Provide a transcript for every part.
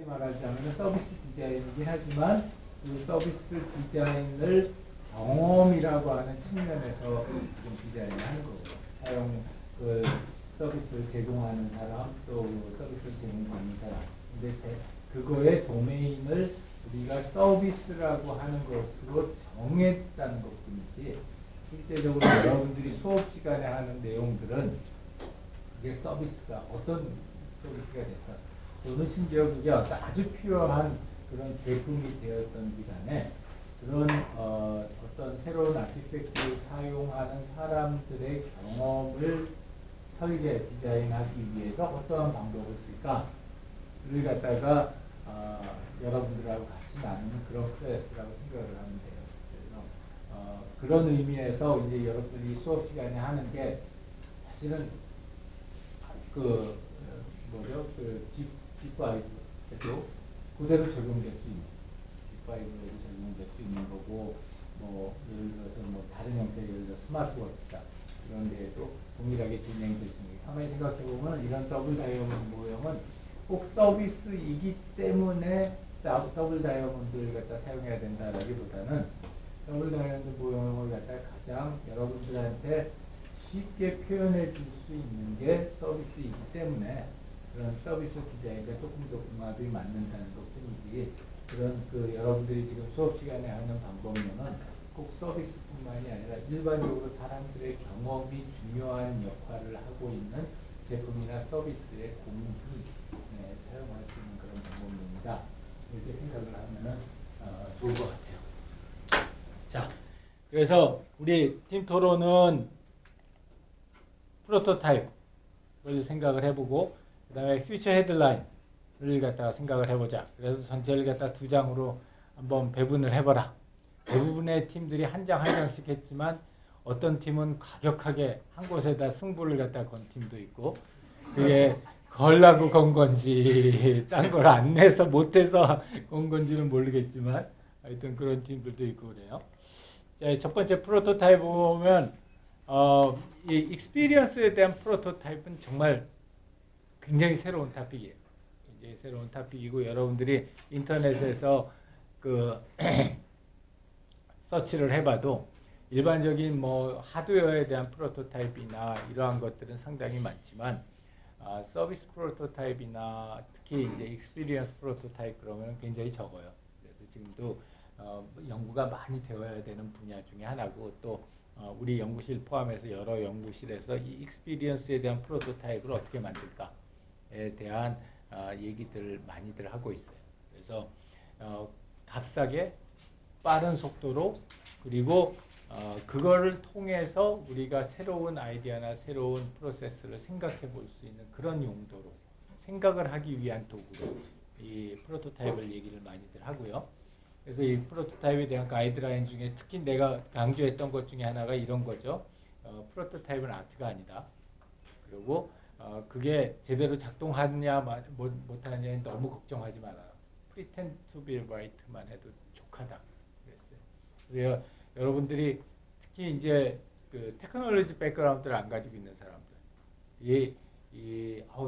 말하자면 서비스 디자인이긴 하지만 그 서비스 디자인을 경험이라고 하는 측면에서 지금 디자인을 하는 거고, 사용 그 서비스를 제공하는 사람 또 서비스를 제공받는 사람, 근데 그거의 도메인을 우리가 서비스라고 하는 것으로 정했다는 것뿐이지, 실제적으로 여러분들이 수업 시간에 하는 내용들은 그게 서비스가 어떤 서비스가 됐어, 또는 심지어 그게 아주 필요한 그런 제품이 되었던 기간에 그런 어떤 새로운 아티팩트를 사용하는 사람들의 경험을 설계, 디자인하기 위해서 어떠한 방법을 쓸까를 갖다가 여러분들하고 같이 나누는 그런 클래스라고 생각을 하면 돼요. 그래서 그런 의미에서 이제 여러분들이 수업 시간에 하는 게 사실은 그 뭐죠? 그 G5에도 그대로 적용될 수 있는, G5에도 적용될 수 있는 거고, 뭐 예를 들어서 뭐 다른 형태의 예를 들어 스마트워치다 이런 데에도 동일하게 진행될 수 있는. 가만히 생각해 보면 이런 더블 다이아몬드 모형은 꼭 서비스이기 때문에 더블 다이아몬드를 갖다 사용해야 된다라기보다는 더블 다이아몬드 모형을 갖다 가장 여러분들한테 쉽게 표현해 줄 수 있는 게 서비스이기 때문에 그런 서비스 디자인과 조금 더 궁합이 맞는다는 것뿐이지, 그런 그 여러분들이 지금 수업 시간에 하는 방법론은 꼭 서비스뿐만이 아니라 일반적으로 사람들의 경험이 중요한 역할을 하고 있는 제품이나 서비스의 공히 사용할 수 있는 그런 방법론이다, 이렇게 생각을 하면 좋을 것 같아요. 자, 그래서 우리 팀 토론은 프로토타입을 생각을 해보고, 그 다음에 퓨처 헤드라인을 갖다가 생각을 해보자. 그래서 전체를 갖다 두 장으로 한번 배분을 해봐라. 대부분의 팀들이 한 장 한 장씩 했지만 어떤 팀은 과격하게 한 곳에다 승부를 갖다 건 팀도 있고, 그게 걸라고 건 건지 딴 걸 안 내서 못해서 건 건지는 모르겠지만 하여튼 그런 팀들도 있고 그래요. 자, 첫 번째 프로토타입 보면 이 익스피리언스에 대한 프로토타입은 정말 굉장히 새로운 토픽이에요. 굉장히 새로운 토픽이고, 여러분들이 인터넷에서 그 서치를 해봐도 일반적인 뭐 하드웨어에 대한 프로토타입이나 이러한 것들은 상당히 많지만 서비스 프로토타입이나 특히 이제 익스피리언스 프로토타입 그러면 굉장히 적어요. 그래서 지금도 연구가 많이 되어야 되는 분야 중에 하나고, 또 우리 연구실 포함해서 여러 연구실에서 이 익스피리언스에 대한 프로토타입을 어떻게 만들까에 대한 얘기들을 많이들 하고 있어요. 그래서 값싸게 빠른 속도로, 그리고 그거를 통해서 우리가 새로운 아이디어나 새로운 프로세스를 생각해 볼 수 있는 그런 용도로, 생각을 하기 위한 도구로 이 프로토타입을 얘기를 많이들 하고요. 그래서 이 프로토타입에 대한 가이드라인 중에 특히 내가 강조했던 것 중에 하나가 이런 거죠. 프로토타입은 아트가 아니다. 그리고 그게 제대로 작동하느냐 못하느냐 너무 걱정하지 말아요. Pretend to be right만 해도 족하다 그랬어요. 그래서 여러분들이 특히 이제 그 테크놀로지 백그라운드를 안 가지고 있는 사람들,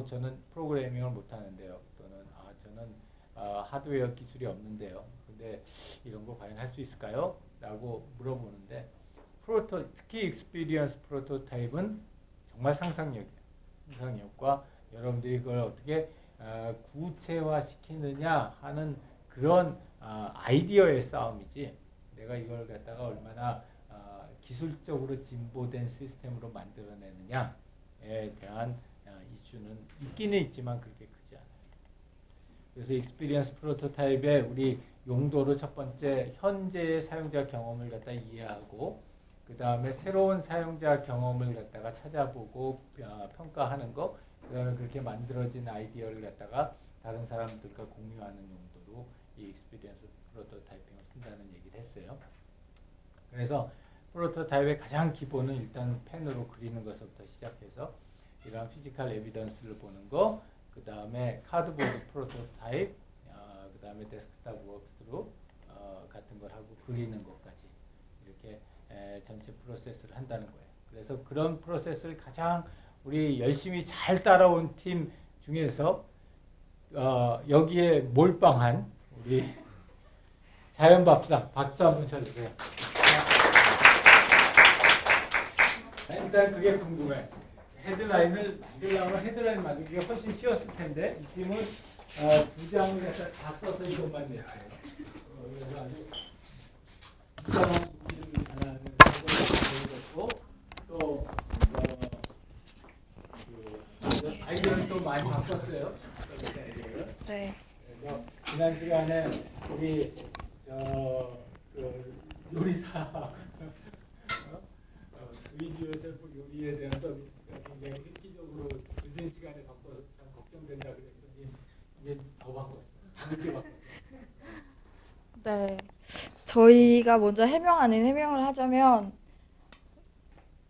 저는 프로그래밍을 못하는데요, 또는 저는 하드웨어 기술이 없는데요, 근데 이런 거 과연 할 수 있을까요? 라고 물어보는데, 특히 익스피리언스 프로토타입은 정말 상상력과 여러분들이 그걸 어떻게 구체화시키느냐 하는 그런 아이디어의 싸움이지, 내가 이걸 갖다가 얼마나 기술적으로 진보된 시스템으로 만들어내느냐에 대한 이슈는 있기는 있지만 그렇게 크지 않아요. 그래서 익스피리언스 프로토타입의 우리 용도로 첫 번째 현재의 사용자 경험을 갖다 이해하고, 그 다음에 새로운 사용자 경험을 갖다가 찾아보고 평가하는 거, 그 다음에 그렇게 만들어진 아이디어를 갖다가 다른 사람들과 공유하는 용도로 이 익스피리언스 프로토타이핑을 쓴다는 얘기를 했어요. 그래서 프로토타입의 가장 기본은 일단 펜으로 그리는 것부터 시작해서 이런 피지컬 에비던스를 보는 거, 그 다음에 카드보드 프로토타입, 그 다음에 데스크탑 워크스루 같은 걸 하고 그리는 것까지 이렇게 전체 프로세스를 한다는 거예요. 그래서 그런 프로세스를 가장 우리 열심히 잘 따라온 팀 중에서 여기에 몰빵한 우리 자연밥상 박수 한번 쳐주세요. 일단 그게 궁금해. 헤드라인을 만들려면 헤드라인 만들기가 훨씬 쉬웠을 텐데 이 팀은 두 장을 갖다 다 써서 이것만 냈어요. 그래서 아주 이상한 부분이 하나는 보여줬고 또 아이디어를 또 많이 바꿨어요. 네. 그래서 지난 시간에 우리 요리사 위디오 셀프 요리에 대한 서비스가 굉장히 획기적으로 늦은 시간에 바꿔서 참 걱정된다 그랬더니 이제 더 바꿨어요. 늦게 바꿨어요. 네. 저희가 먼저 해명 아닌 해명을 하자면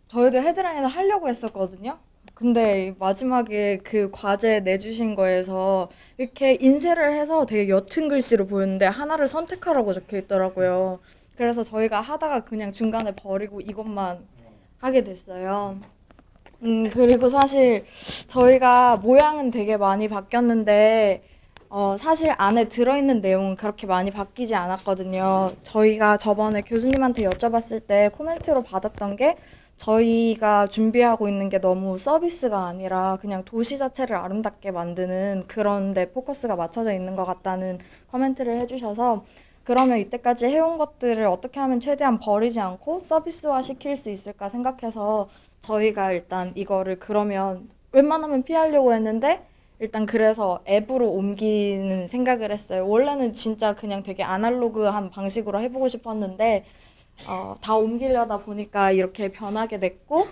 저희도 헤드라인을 하려고 했었거든요. 근데 마지막에 그 과제 내주신 거에서 이렇게 인쇄를 해서 되게 옅은 글씨로 보였는데 하나를 선택하라고 적혀 있더라고요. 그래서 저희가 하다가 그냥 중간에 버리고 이것만 하게 됐어요. 그리고 사실 저희가 모양은 되게 많이 바뀌었는데 사실 안에 들어있는 내용은 그렇게 많이 바뀌지 않았거든요. 저희가 저번에 교수님한테 여쭤봤을 때 코멘트로 받았던 게 저희가 준비하고 있는 게 너무 서비스가 아니라 그냥 도시 자체를 아름답게 만드는 그런 데 포커스가 맞춰져 있는 것 같다는 코멘트를 해주셔서 그러면 이때까지 해온 것들을 어떻게 하면 최대한 버리지 않고 서비스화 시킬 수 있을까 생각해서 저희가 일단 이거를 그러면 웬만하면 피하려고 했는데 일단 그래서 앱으로 옮기는 생각을 했어요. 원래는 진짜 그냥 되게 아날로그한 방식으로 해보고 싶었는데 다 옮기려다 보니까 이렇게 변하게 됐고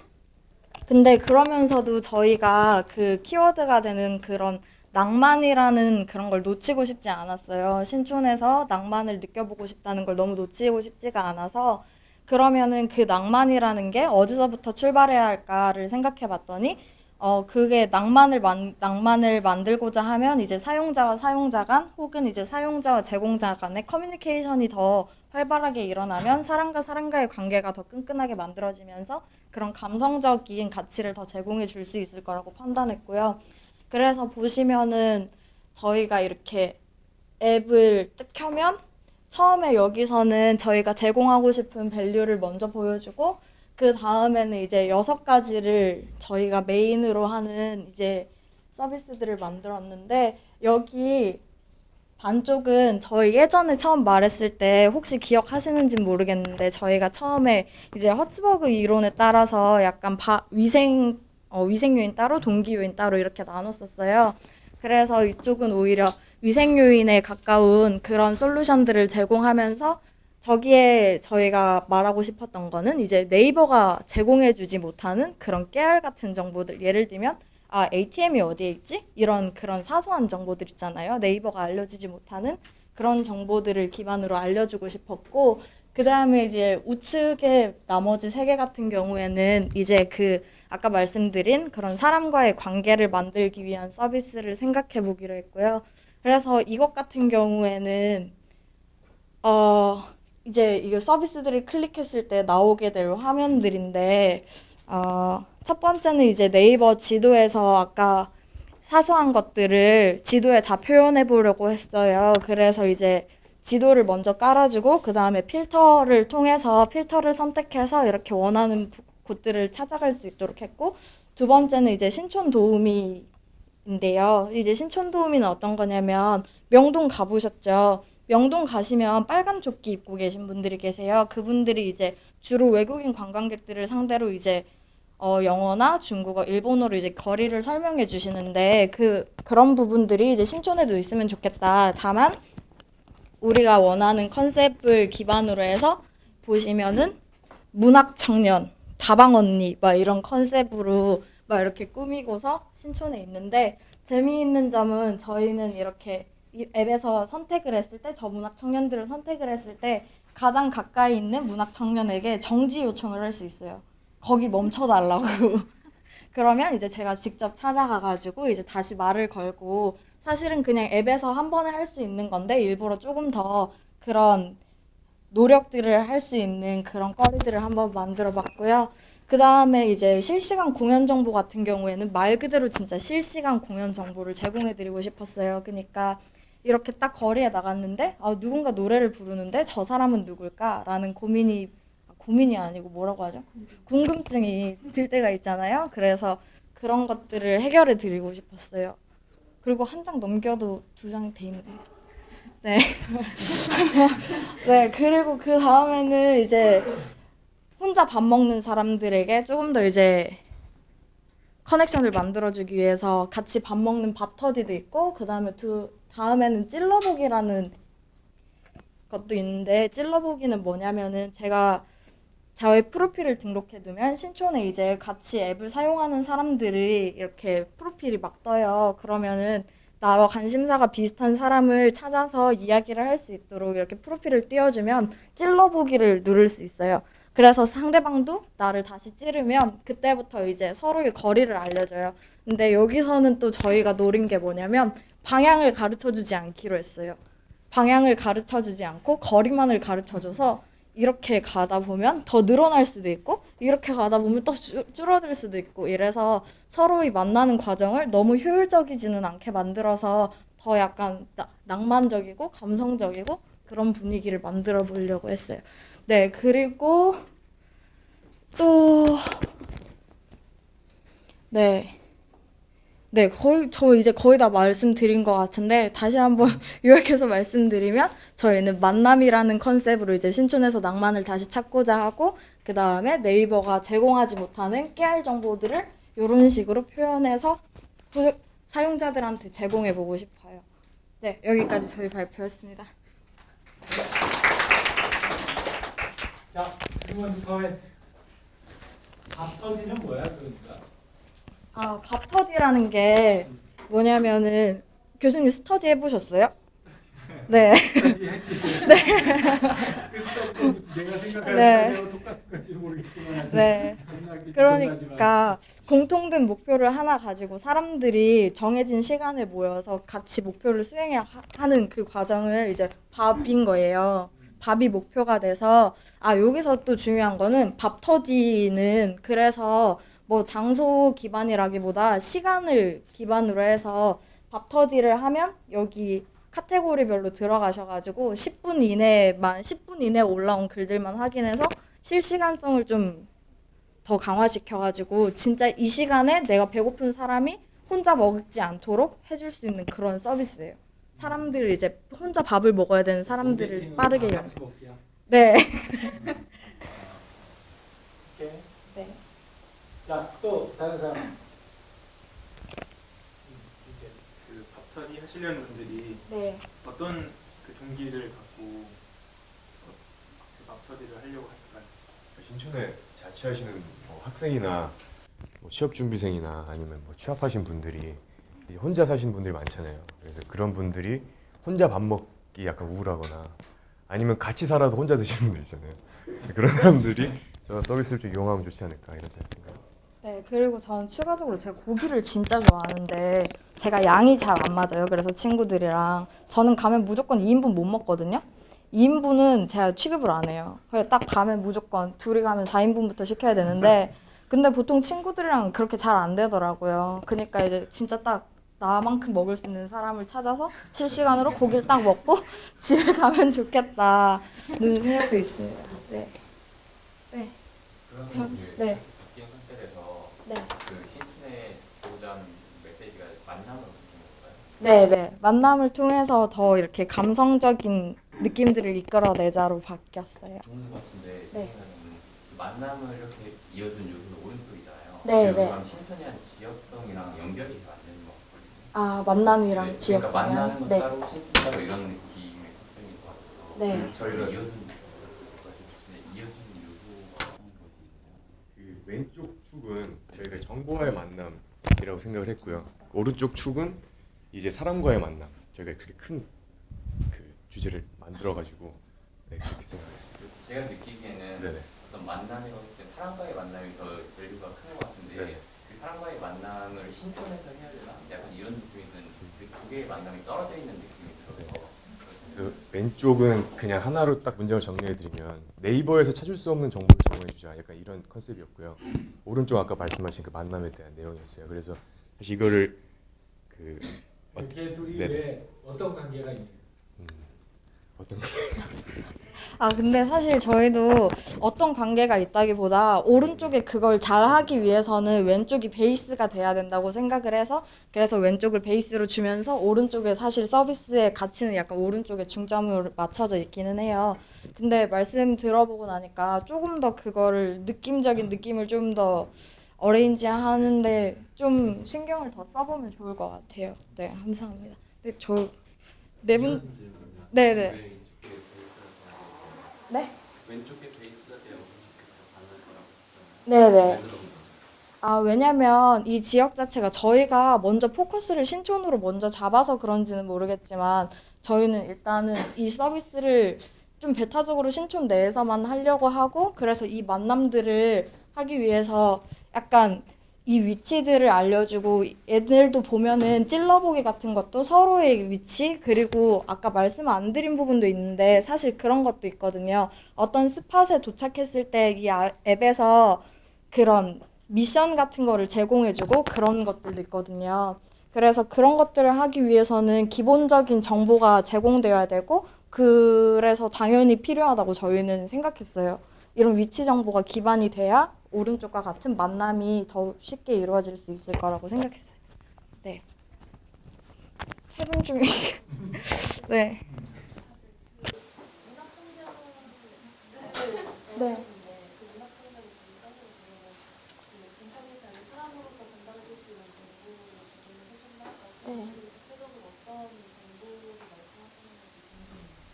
근데 그러면서도 저희가 그 키워드가 되는 그런 낭만이라는 그런 걸 놓치고 싶지 않았어요. 신촌에서 낭만을 느껴보고 싶다는 걸 너무 놓치고 싶지가 않아서 그러면은 그 낭만이라는 게 어디서부터 출발해야 할까를 생각해 봤더니 그게 낭만을 만들고자 하면 이제 사용자와 사용자 간 혹은 이제 사용자와 제공자 간의 커뮤니케이션이 더 활발하게 일어나면 사람과 사람과의 관계가 더 끈끈하게 만들어지면서 그런 감성적인 가치를 더 제공해 줄 수 있을 거라고 판단했고요. 그래서 보시면은 저희가 이렇게 앱을 뜩 켜면 처음에 여기서는 저희가 제공하고 싶은 밸류를 먼저 보여주고 그 다음에는 이제 6가지를 저희가 메인으로 하는 이제 서비스들을 만들었는데 여기 반쪽은 저희 예전에 처음 말했을 때 혹시 기억하시는지 모르겠는데 저희가 처음에 이제 허츠버그 이론에 따라서 약간 위생 요인 따로 동기 요인 따로 이렇게 나눴었어요. 그래서 이쪽은 오히려 위생 요인에 가까운 그런 솔루션들을 제공하면서 저기에 저희가 말하고 싶었던 거는 이제 네이버가 제공해주지 못하는 그런 깨알 같은 정보들 예를 들면 ATM이 어디에 있지? 이런 그런 사소한 정보들 있잖아요. 네이버가 알려주지 못하는 그런 정보들을 기반으로 알려주고 싶었고 그 다음에 이제 우측의 나머지 3개 같은 경우에는 이제 그 아까 말씀드린 그런 사람과의 관계를 만들기 위한 서비스를 생각해 보기로 했고요. 그래서 이것 같은 경우에는 이제 이 서비스들을 클릭했을 때 나오게 될 화면들인데 첫 번째는 이제 네이버 지도에서 아까 사소한 것들을 지도에 다 표현해 보려고 했어요. 그래서 이제 지도를 먼저 깔아주고 그 다음에 필터를 통해서 필터를 선택해서 이렇게 원하는 곳들을 찾아갈 수 있도록 했고 두 번째는 이제 신촌 도우미인데요. 이제 신촌 도우미는 어떤 거냐면 명동 가보셨죠? 명동 가시면 빨간 조끼 입고 계신 분들이 계세요. 그분들이 이제 주로 외국인 관광객들을 상대로 이제 영어나 중국어, 일본어로 이제 거리를 설명해 주시는데 그런 부분들이 이제 신촌에도 있으면 좋겠다. 다만 우리가 원하는 컨셉을 기반으로 해서 보시면은 문학 청년, 다방 언니 막 이런 컨셉으로 막 이렇게 꾸미고서 신촌에 있는데 재미있는 점은 저희는 이렇게 이 앱에서 선택을 했을 때 저 문학 청년들을 선택을 했을 때 가장 가까이 있는 문학 청년에게 정지 요청을 할 수 있어요. 거기 멈춰달라고. 그러면 이제 제가 직접 찾아가가지고 이제 다시 말을 걸고 사실은 그냥 앱에서 한 번에 할 수 있는 건데 일부러 조금 더 그런 노력들을 할 수 있는 그런 거리들을 한번 만들어 봤고요. 그 다음에 이제 실시간 공연 정보 같은 경우에는 말 그대로 진짜 실시간 공연 정보를 제공해드리고 싶었어요. 그러니까 이렇게 딱 거리에 나갔는데 누군가 노래를 부르는데 저 사람은 누굴까라는 고민이 아니고 뭐라고 하죠? 궁금증이 들 때가 있잖아요. 그래서 그런 것들을 해결해 드리고 싶었어요. 그리고 한 장 넘겨도 두 장이 돼 있네요. 네. 네, 그리고 그 다음에는 이제 혼자 밥 먹는 사람들에게 조금 더 이제 커넥션을 만들어주기 위해서 같이 밥 먹는 밥터디도 있고, 그 다음에는 찔러보기라는 것도 있는데, 찔러보기는 뭐냐면은 제가 저의 프로필을 등록해두면 신촌에 이제 같이 앱을 사용하는 사람들이 이렇게 프로필이 막 떠요. 그러면은 나와 관심사가 비슷한 사람을 찾아서 이야기를 할 수 있도록 이렇게 프로필을 띄워주면 찔러보기를 누를 수 있어요. 그래서 상대방도 나를 다시 찌르면 그때부터 이제 서로의 거리를 알려줘요. 근데 여기서는 또 저희가 노린 게 뭐냐면 방향을 가르쳐주지 않기로 했어요. 방향을 가르쳐주지 않고 거리만을 가르쳐줘서 이렇게 가다 보면 더 늘어날 수도 있고 이렇게 가다 보면 또 줄어들 수도 있고 이래서 서로의 만나는 과정을 너무 효율적이지는 않게 만들어서 더 약간 낭만적이고 감성적이고 그런 분위기를 만들어 보려고 했어요. 네, 그리고 또 네. 네, 저 이제 거의 다 말씀드린 것 같은데, 다시 한번 요약해서 말씀드리면, 저희는 만남이라는 컨셉으로 이제 신촌에서 낭만을 다시 찾고자 하고, 그 다음에 네이버가 제공하지 못하는 깨알 정보들을 이런 식으로 표현해서 사용자들한테 제공해보고 싶어요. 네, 여기까지 저희 발표였습니다. 자, 두 번째 코멘트. 밥터디는 뭐야, 그러니까? 밥터디라는 게 뭐냐면은 교수님 스터디 해보셨어요? 네. 내가 생각하는 네. 스터디하고 똑같은 건지 모르겠지만. 네. 그러니까 공통된 목표를 하나 가지고 사람들이 정해진 시간에 모여서 같이 목표를 수행해야 하는 그 과정을 이제 밥인 거예요. 밥이 목표가 돼서 여기서 또 중요한 거는 밥터디는 그래서 뭐 장소 기반이라기보다 시간을 기반으로 해서 밥터디를 하면 여기 카테고리별로 들어가셔가지고 10분 이내에 올라온 글들만 확인해서 실시간성을 좀 더 강화시켜가지고 진짜 이 시간에 내가 배고픈 사람이 혼자 먹지 않도록 해줄 수 있는 그런 서비스예요. 사람들 이제 혼자 밥을 먹어야 되는 사람들을 빠르게 같이 먹기야. 네. 오케이. 네. 자, 또 다른 사람. 이제 그 밥터디 하시려는 분들이 네. 어떤 그 동기를 갖고 그 밥터디를 하려고 할까요? 신촌에 자취하시는 뭐 학생이나 뭐 취업준비생이나 아니면 뭐 취업하신 분들이 이제 혼자 사시는 분들이 많잖아요. 그래서 그런 분들이 혼자 밥 먹기 약간 우울하거나 아니면 같이 살아도 혼자 드시는 분들 있잖아요. 그런 사람들이 저 서비스를 좀 이용하면 좋지 않을까 이런 생각입니다. 네, 그리고 저는 추가적으로 제가 고기를 진짜 좋아하는데 제가 양이 잘 안 맞아요. 그래서 친구들이랑 저는 가면 무조건 2인분 못 먹거든요. 2인분은 제가 취급을 안 해요. 그래서 딱 가면 무조건 둘이 가면 4인분부터 시켜야 되는데 근데 보통 친구들이랑 그렇게 잘 안 되더라고요. 그러니까 이제 진짜 딱 나만큼 먹을 수 있는 사람을 찾아서 실시간으로 고기를 딱 먹고 집에 가면 좋겠다는 생각도 있습니다. 네. 네. 그러면 네. 바뀐 컨셉에서 네. 그 신촌의 주고자 메시지가 만남으로 바뀐 건가요? 네네. 만남을 통해서 더 이렇게 감성적인 느낌들을 이끌어내자로 바뀌었어요. 좋은 것 같은데 네. 그 만남을 이렇게 이어준 요소는 오른쪽이잖아요. 네, 그리고 네. 신촌이 한 지역성이랑 연결이 잘 안 되는 것 같거든요. 만남이랑 네, 지역성이랑. 그러니까 만나는 건 네. 따로 신촌 따로 이런 느낌의 컨셉인 것 같아서 네. 저희를 이어준 요소가 어떤 것이 그 왼쪽 축은 저희가 정보와의 만남이라고 생각을 했고요. 오른쪽 축은 이제 사람과의 만남. 저희가 그렇게 큰 그 주제를 만들어가지고 네, 그렇게 생각했습니다. 제가 느끼기에는 네네. 어떤 만남이라고 했을 때 사람과의 만남이 더 밸류가 큰 것 같은데 네. 그 사람과의 만남을 신촌에서 해야 되나? 약간 이런 느낌이 드는 그 두 개의 만남이 떨어져 있는 느낌이 들어서 그 왼쪽은 그냥 하나로 딱 문장을 정리해드리면 네이버에서 찾을 수 없는 정보를 제공해주자 약간 이런 컨셉이었고요. 오른쪽 아까 말씀하신 그 만남에 대한 내용이었어요. 그래서 사실 이거를 그 걔 둘이 네네. 왜 어떤 관계가 있나요? 어떤 아, 근데 사실 저희도 어떤 관계가 있다기보다 오른쪽에 그걸 잘하기 위해서는 왼쪽이 베이스가 돼야 된다고 생각을 해서 그래서 왼쪽을 베이스로 주면서 오른쪽에 사실 서비스의 가치는 약간 오른쪽에 중점으로 맞춰져 있기는 해요. 근데 말씀 들어보고 나니까 조금 더 그거를 느낌적인 느낌을 좀 더 어레인지 하는데 좀 신경을 더 써보면 좋을 것 같아요. 네, 감사합니다. 네, 저 네 분, 네네. 네? 왼쪽에 베이스가 돼야 오른쪽에 잘 받는 거라고 했잖아요. 네네. 아, 왜냐면 이 지역 자체가 저희가 먼저 포커스를 신촌으로 먼저 잡아서 그런지는 모르겠지만 저희는 일단은 이 서비스를 좀 배타적으로 신촌 내에서만 하려고 하고 그래서 이 만남들을 하기 위해서 약간 이 위치들을 알려주고 애들도 보면은 찔러보기 같은 것도 서로의 위치 그리고 아까 말씀 안 드린 부분도 있는데 사실 그런 것도 있거든요. 어떤 스팟에 도착했을 때 이 앱에서 그런 미션 같은 거를 제공해주고 그런 것들도 있거든요. 그래서 그런 것들을 하기 위해서는 기본적인 정보가 제공되어야 되고 그래서 당연히 필요하다고 저희는 생각했어요. 이런 위치 정보가 기반이 돼야 오른쪽과 같은 만남이 더 쉽게 이루어질 수 있을 거라고 생각했어요. 네. 세 분 중에 네. 네. 네.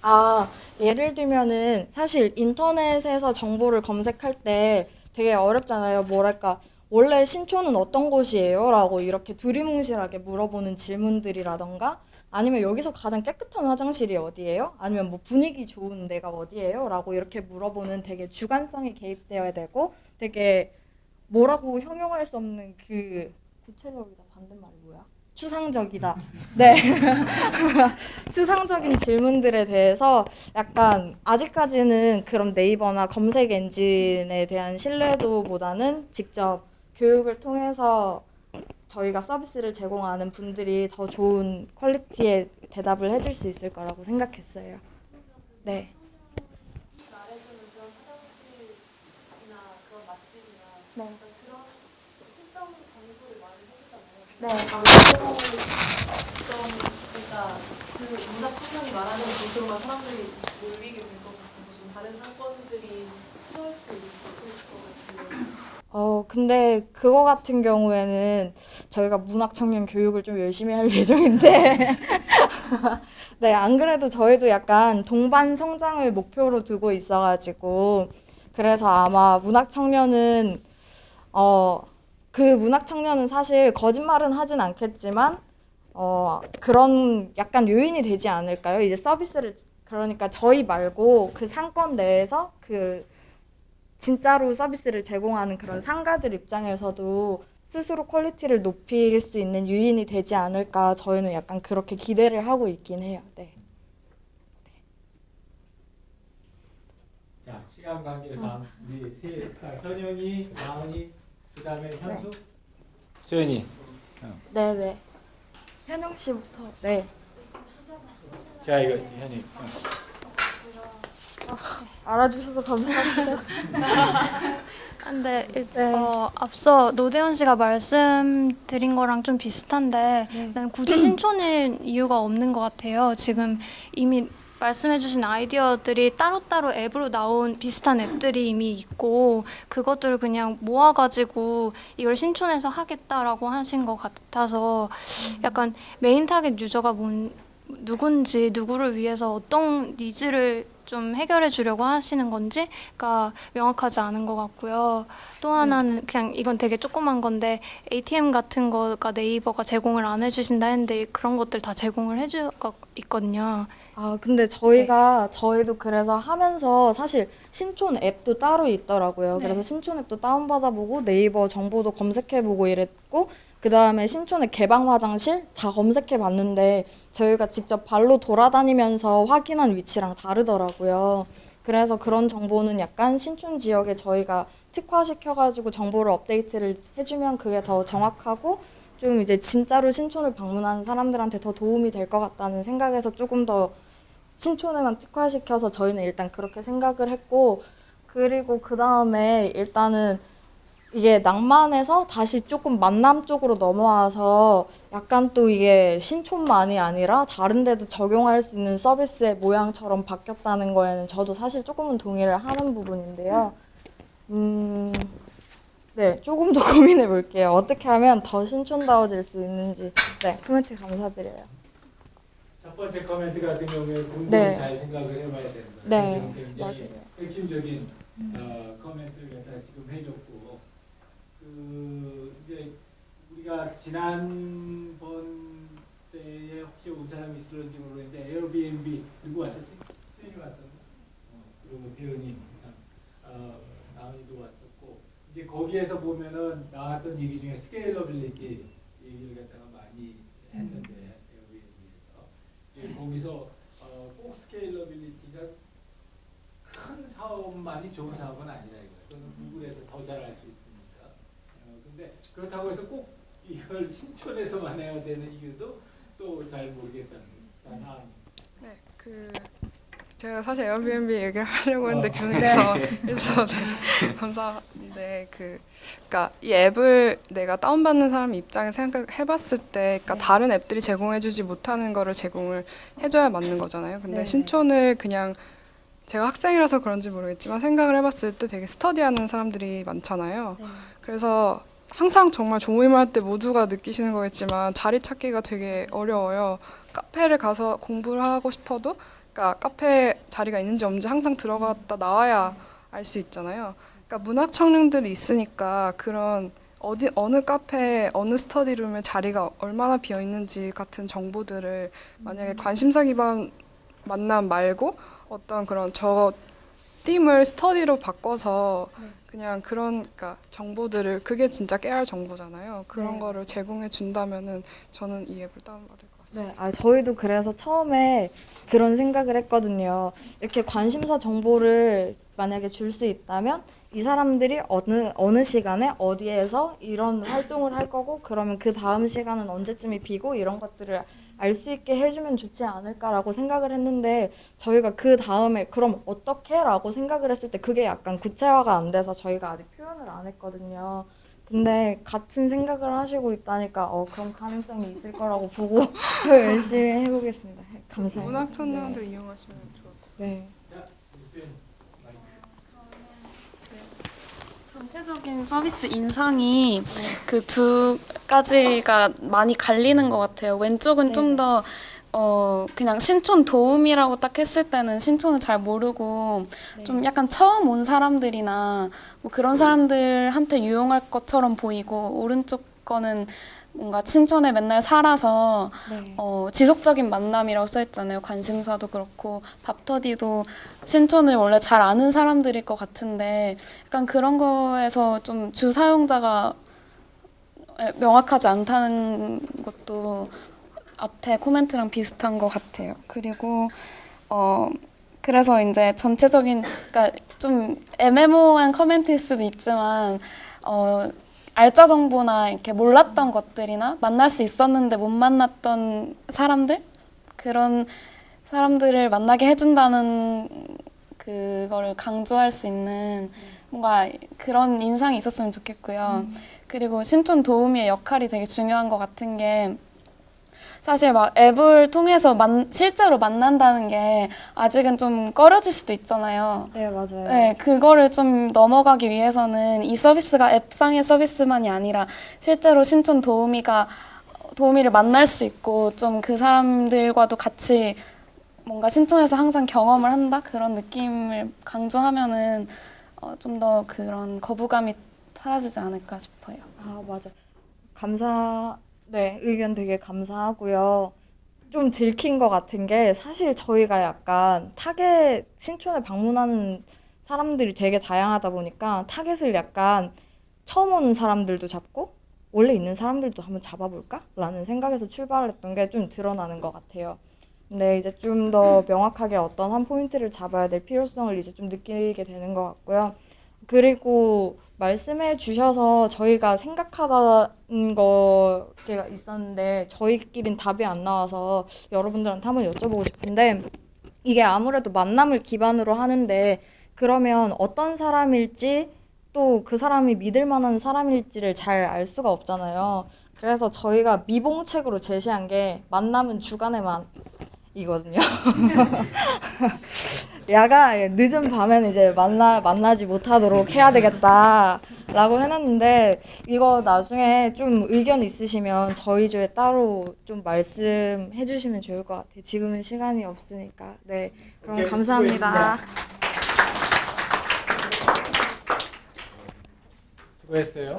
아, 예를 들면은 사실 인터넷에서 정보를 검색할 때 되게 어렵잖아요. 뭐랄까, 원래 신촌은 어떤 곳이에요? 라고 이렇게 두리뭉실하게 물어보는 질문들이라던가 아니면 여기서 가장 깨끗한 화장실이 어디예요? 아니면 뭐 분위기 좋은 데가 어디예요? 라고 이렇게 물어보는 되게 주관성이 개입되어야 되고 되게 뭐라고 형용할 수 없는 그 구체적이다 반대말이 뭐야? 추상적이다. 네. 추상적인 질문들에 대해서 약간 아직까지는 그런 네이버나 검색 엔진에 대한 신뢰도보다는 직접 교육을 통해서 저희가 서비스를 제공하는 분들이 더 좋은 퀄리티의 대답을 해줄 수 있을 거라고 생각했어요. 네. 말해주는 그런 화장실이나 그런 맛집이나 네. 그런 특정 장소를 말을 해주잖아요. 네. 그러니까 그 문학 청년이 말하는 곳으로만 사람들이 몰리게 될 것 같아서 좀 다른 상권들이 싫어할 수도 있을 것 같은데. 근데 그거 같은 경우에는 저희가 문학 청년 교육을 좀 열심히 할 예정인데 네, 안 그래도 저희도 약간 동반 성장을 목표로 두고 있어가지고 그래서 아마 문학 청년은 그 문학 청년은 사실 거짓말은 하진 않겠지만 그런 약간 요인이 되지 않을까요? 이제 서비스를 그러니까 저희 말고 그 상권 내에서 그 진짜로 서비스를 제공하는 그런 상가들 입장에서도 스스로 퀄리티를 높일 수 있는 요인이 되지 않을까 저희는 약간 그렇게 기대를 하고 있긴 해요. 네. 자, 시간 관계상 우리 현영이, 나은이, 그다음에 현수, 소연이. 네네. 현영 씨부터. 네. 자, 이거 현이. 알아주셔서 감사합니다. 근데 네. 앞서 노대현 씨가 말씀드린 거랑 좀 비슷한데 네. 난 굳이 신촌일 이유가 없는 것 같아요. 지금 이미 말씀해주신 아이디어들이 따로따로 앱으로 나온 비슷한 앱들이 이미 있고 그것들을 그냥 모아가지고 이걸 신촌에서 하겠다라고 하신 것 같아서 약간 메인 타겟 유저가 누군지 누구를 위해서 어떤 니즈를 좀 해결해 주려고 하시는 건지가 명확하지 않은 것 같고요. 또 하나는 그냥 이건 되게 조그만 건데 ATM 같은 거가 네이버가 제공을 안 해주신다 했는데 그런 것들 다 제공을 해주고 있거든요. 근데 저희도 그래서 하면서 사실 신촌 앱도 따로 있더라고요. 네. 그래서 신촌 앱도 다운받아보고 네이버 정보도 검색해보고 이랬고, 그 다음에 신촌의 개방 화장실 다 검색해봤는데 저희가 직접 발로 돌아다니면서 확인한 위치랑 다르더라고요. 그래서 그런 정보는 약간 신촌 지역에 저희가 특화시켜가지고 정보를 업데이트를 해주면 그게 더 정확하고 좀 이제 진짜로 신촌을 방문하는 사람들한테 더 도움이 될 것 같다는 생각에서 조금 더 신촌에만 특화시켜서 저희는 일단 그렇게 생각을 했고, 그리고 그 다음에 일단은 이게 낭만에서 다시 조금 만남 쪽으로 넘어와서 약간 또 이게 신촌만이 아니라 다른 데도 적용할 수 있는 서비스의 모양처럼 바뀌었다는 거에는 저도 사실 조금은 동의를 하는 부분인데요. 네, 조금 더 고민해 볼게요. 어떻게 하면 더 신촌다워질 수 있는지. 네, 코멘트 감사드려요. 첫 번째 코멘트 같은 경우에 공부를 네. 잘 생각을 해봐야 되는 거예요. 네, 지금 굉장히 맞아요. 핵심적인 코멘트를 갖다 지금 해줬고, 이제 우리가 지난번 때에 혹시 온 사람이 있을지 모르겠는데 에어비앤비 누구 왔었지? 수현이 왔었나? 그리고 배우님, 나은이도 왔었고, 이제 거기에서 보면은 나왔던 얘기 중에 스케일러빌리티 얘기를 갖다가 많이 했는데. 거기서 꼭 스케일러빌리티가 큰 사업만이 좋은 사업은 아니라 이거예요. 그거는 구글에서 더 잘할 수 있으니까. 근데 그렇다고 해서 꼭 이걸 신촌에서만 해야 되는 이유도 또 잘 모르겠다는 거잖아. 네, 제가 사실 에어비앤비 얘기를 하려고 했는데 교수님께서 해주셔서 네, 감사한데 그러니까 이 앱을 내가 다운받는 사람 입장에 생각해봤을 때, 그러니까 다른 앱들이 제공해주지 못하는 거를 제공을 해줘야 맞는 거잖아요. 근데 네. 신촌을 그냥 제가 학생이라서 그런지 모르겠지만 생각을 해봤을 때 되게 스터디하는 사람들이 많잖아요. 네. 그래서 항상 정말 조모임을 할 때 모두가 느끼시는 거겠지만 자리 찾기가 되게 어려워요. 카페를 가서 공부를 하고 싶어도 그러니까 카페 자리가 있는지 없는지 항상 들어갔다 나와야 알 수 있잖아요. 그러니까 문학 청년들이 있으니까 그런 어느 카페, 어느 스터디룸에 자리가 얼마나 비어 있는지 같은 정보들을 만약에 관심사 기반 만남 말고 어떤 그런 저 팀을 스터디로 바꿔서 그냥 그러니까 정보들을 그게 진짜 깨알 정보잖아요. 그런 네. 거를 제공해 준다면은 저는 이 앱을 다운받을 것 같습니다. 네, 저희도 그래서 처음에 그런 생각을 했거든요. 이렇게 관심사 정보를 만약에 줄 수 있다면 이 사람들이 어느 시간에 어디에서 이런 활동을 할 거고, 그러면 그 다음 시간은 언제쯤이 비고 이런 것들을 알 수 있게 해주면 좋지 않을까라고 생각을 했는데, 저희가 그 다음에 그럼 어떻게? 라고 생각을 했을 때 그게 약간 구체화가 안 돼서 저희가 아직 표현을 안 했거든요. 근데 같은 생각을 하시고 있다니까 그럼 가능성이 있을 거라고 보고 더 열심히 해보겠습니다. 감사합니다. 문학 청년들 이용하시면 좋을 것 같아요. 네. 자, 수현 마이크. 전체적인 서비스 인상이 그 두 가지가 많이 갈리는 것 같아요. 왼쪽은 좀 더 그냥 신촌 도움이라고 딱 했을 때는 신촌을 잘 모르고 좀 약간 처음 온 사람들이나 뭐 그런 사람들한테 유용할 것처럼 보이고, 오른쪽 거는 뭔가 신촌에 맨날 살아서 네. 지속적인 만남이라고 써있잖아요. 관심사도 그렇고 밥터디도 신촌을 원래 잘 아는 사람들일 것 같은데 약간 그런 거에서 좀 주 사용자가 명확하지 않다는 것도 앞에 코멘트랑 비슷한 것 같아요. 그리고 그래서 이제 전체적인, 그러니까 좀 애매모호한 코멘트일 수도 있지만 알짜 정보나 이렇게 몰랐던 것들이나 만날 수 있었는데 못 만났던 사람들, 그런 사람들을 만나게 해준다는 그거를 강조할 수 있는 뭔가 그런 인상이 있었으면 좋겠고요. 그리고 신촌 도우미의 역할이 되게 중요한 것 같은 게, 사실 막 앱을 통해서 실제로 만난다는 게 아직은 좀 꺼려질 수도 있잖아요. 네, 맞아요. 네, 그거를 좀 넘어가기 위해서는 이 서비스가 앱상의 서비스만이 아니라 실제로 신촌 도우미를 만날 수 있고 좀 그 사람들과도 같이 뭔가 신촌에서 항상 경험을 한다? 그런 느낌을 강조하면은 좀 더 그런 거부감이 사라지지 않을까 싶어요. 맞아. 네, 의견 되게 감사하고요. 좀 들킨 것 같은 게 사실 저희가 약간 타겟 신촌에 방문하는 사람들이 되게 다양하다 보니까 타겟을 약간 처음 오는 사람들도 잡고 원래 있는 사람들도 한번 잡아볼까? 라는 생각에서 출발을 했던 게 좀 드러나는 것 같아요. 근데 이제 좀 더 명확하게 어떤 한 포인트를 잡아야 될 필요성을 이제 좀 느끼게 되는 것 같고요. 그리고 말씀해 주셔서 저희가 생각하던 거가 있었는데 저희끼린 답이 안 나와서 여러분들한테 한번 여쭤보고 싶은데 이게 아무래도 만남을 기반으로 하는데 그러면 어떤 사람일지 또 그 사람이 믿을 만한 사람일지를 잘 알 수가 없잖아요. 그래서 저희가 미봉책으로 제시한 게 만남은 주간에만 이거든요. 야간 늦은 밤에는 이제 만나지 못하도록 해야 되겠다라고 해놨는데 이거 나중에 좀 의견 있으시면 저희 조에 따로 좀 말씀해 주시면 좋을 것 같아요. 지금은 시간이 없으니까. 네, 그럼 오케이, 감사합니다. 수고했어요.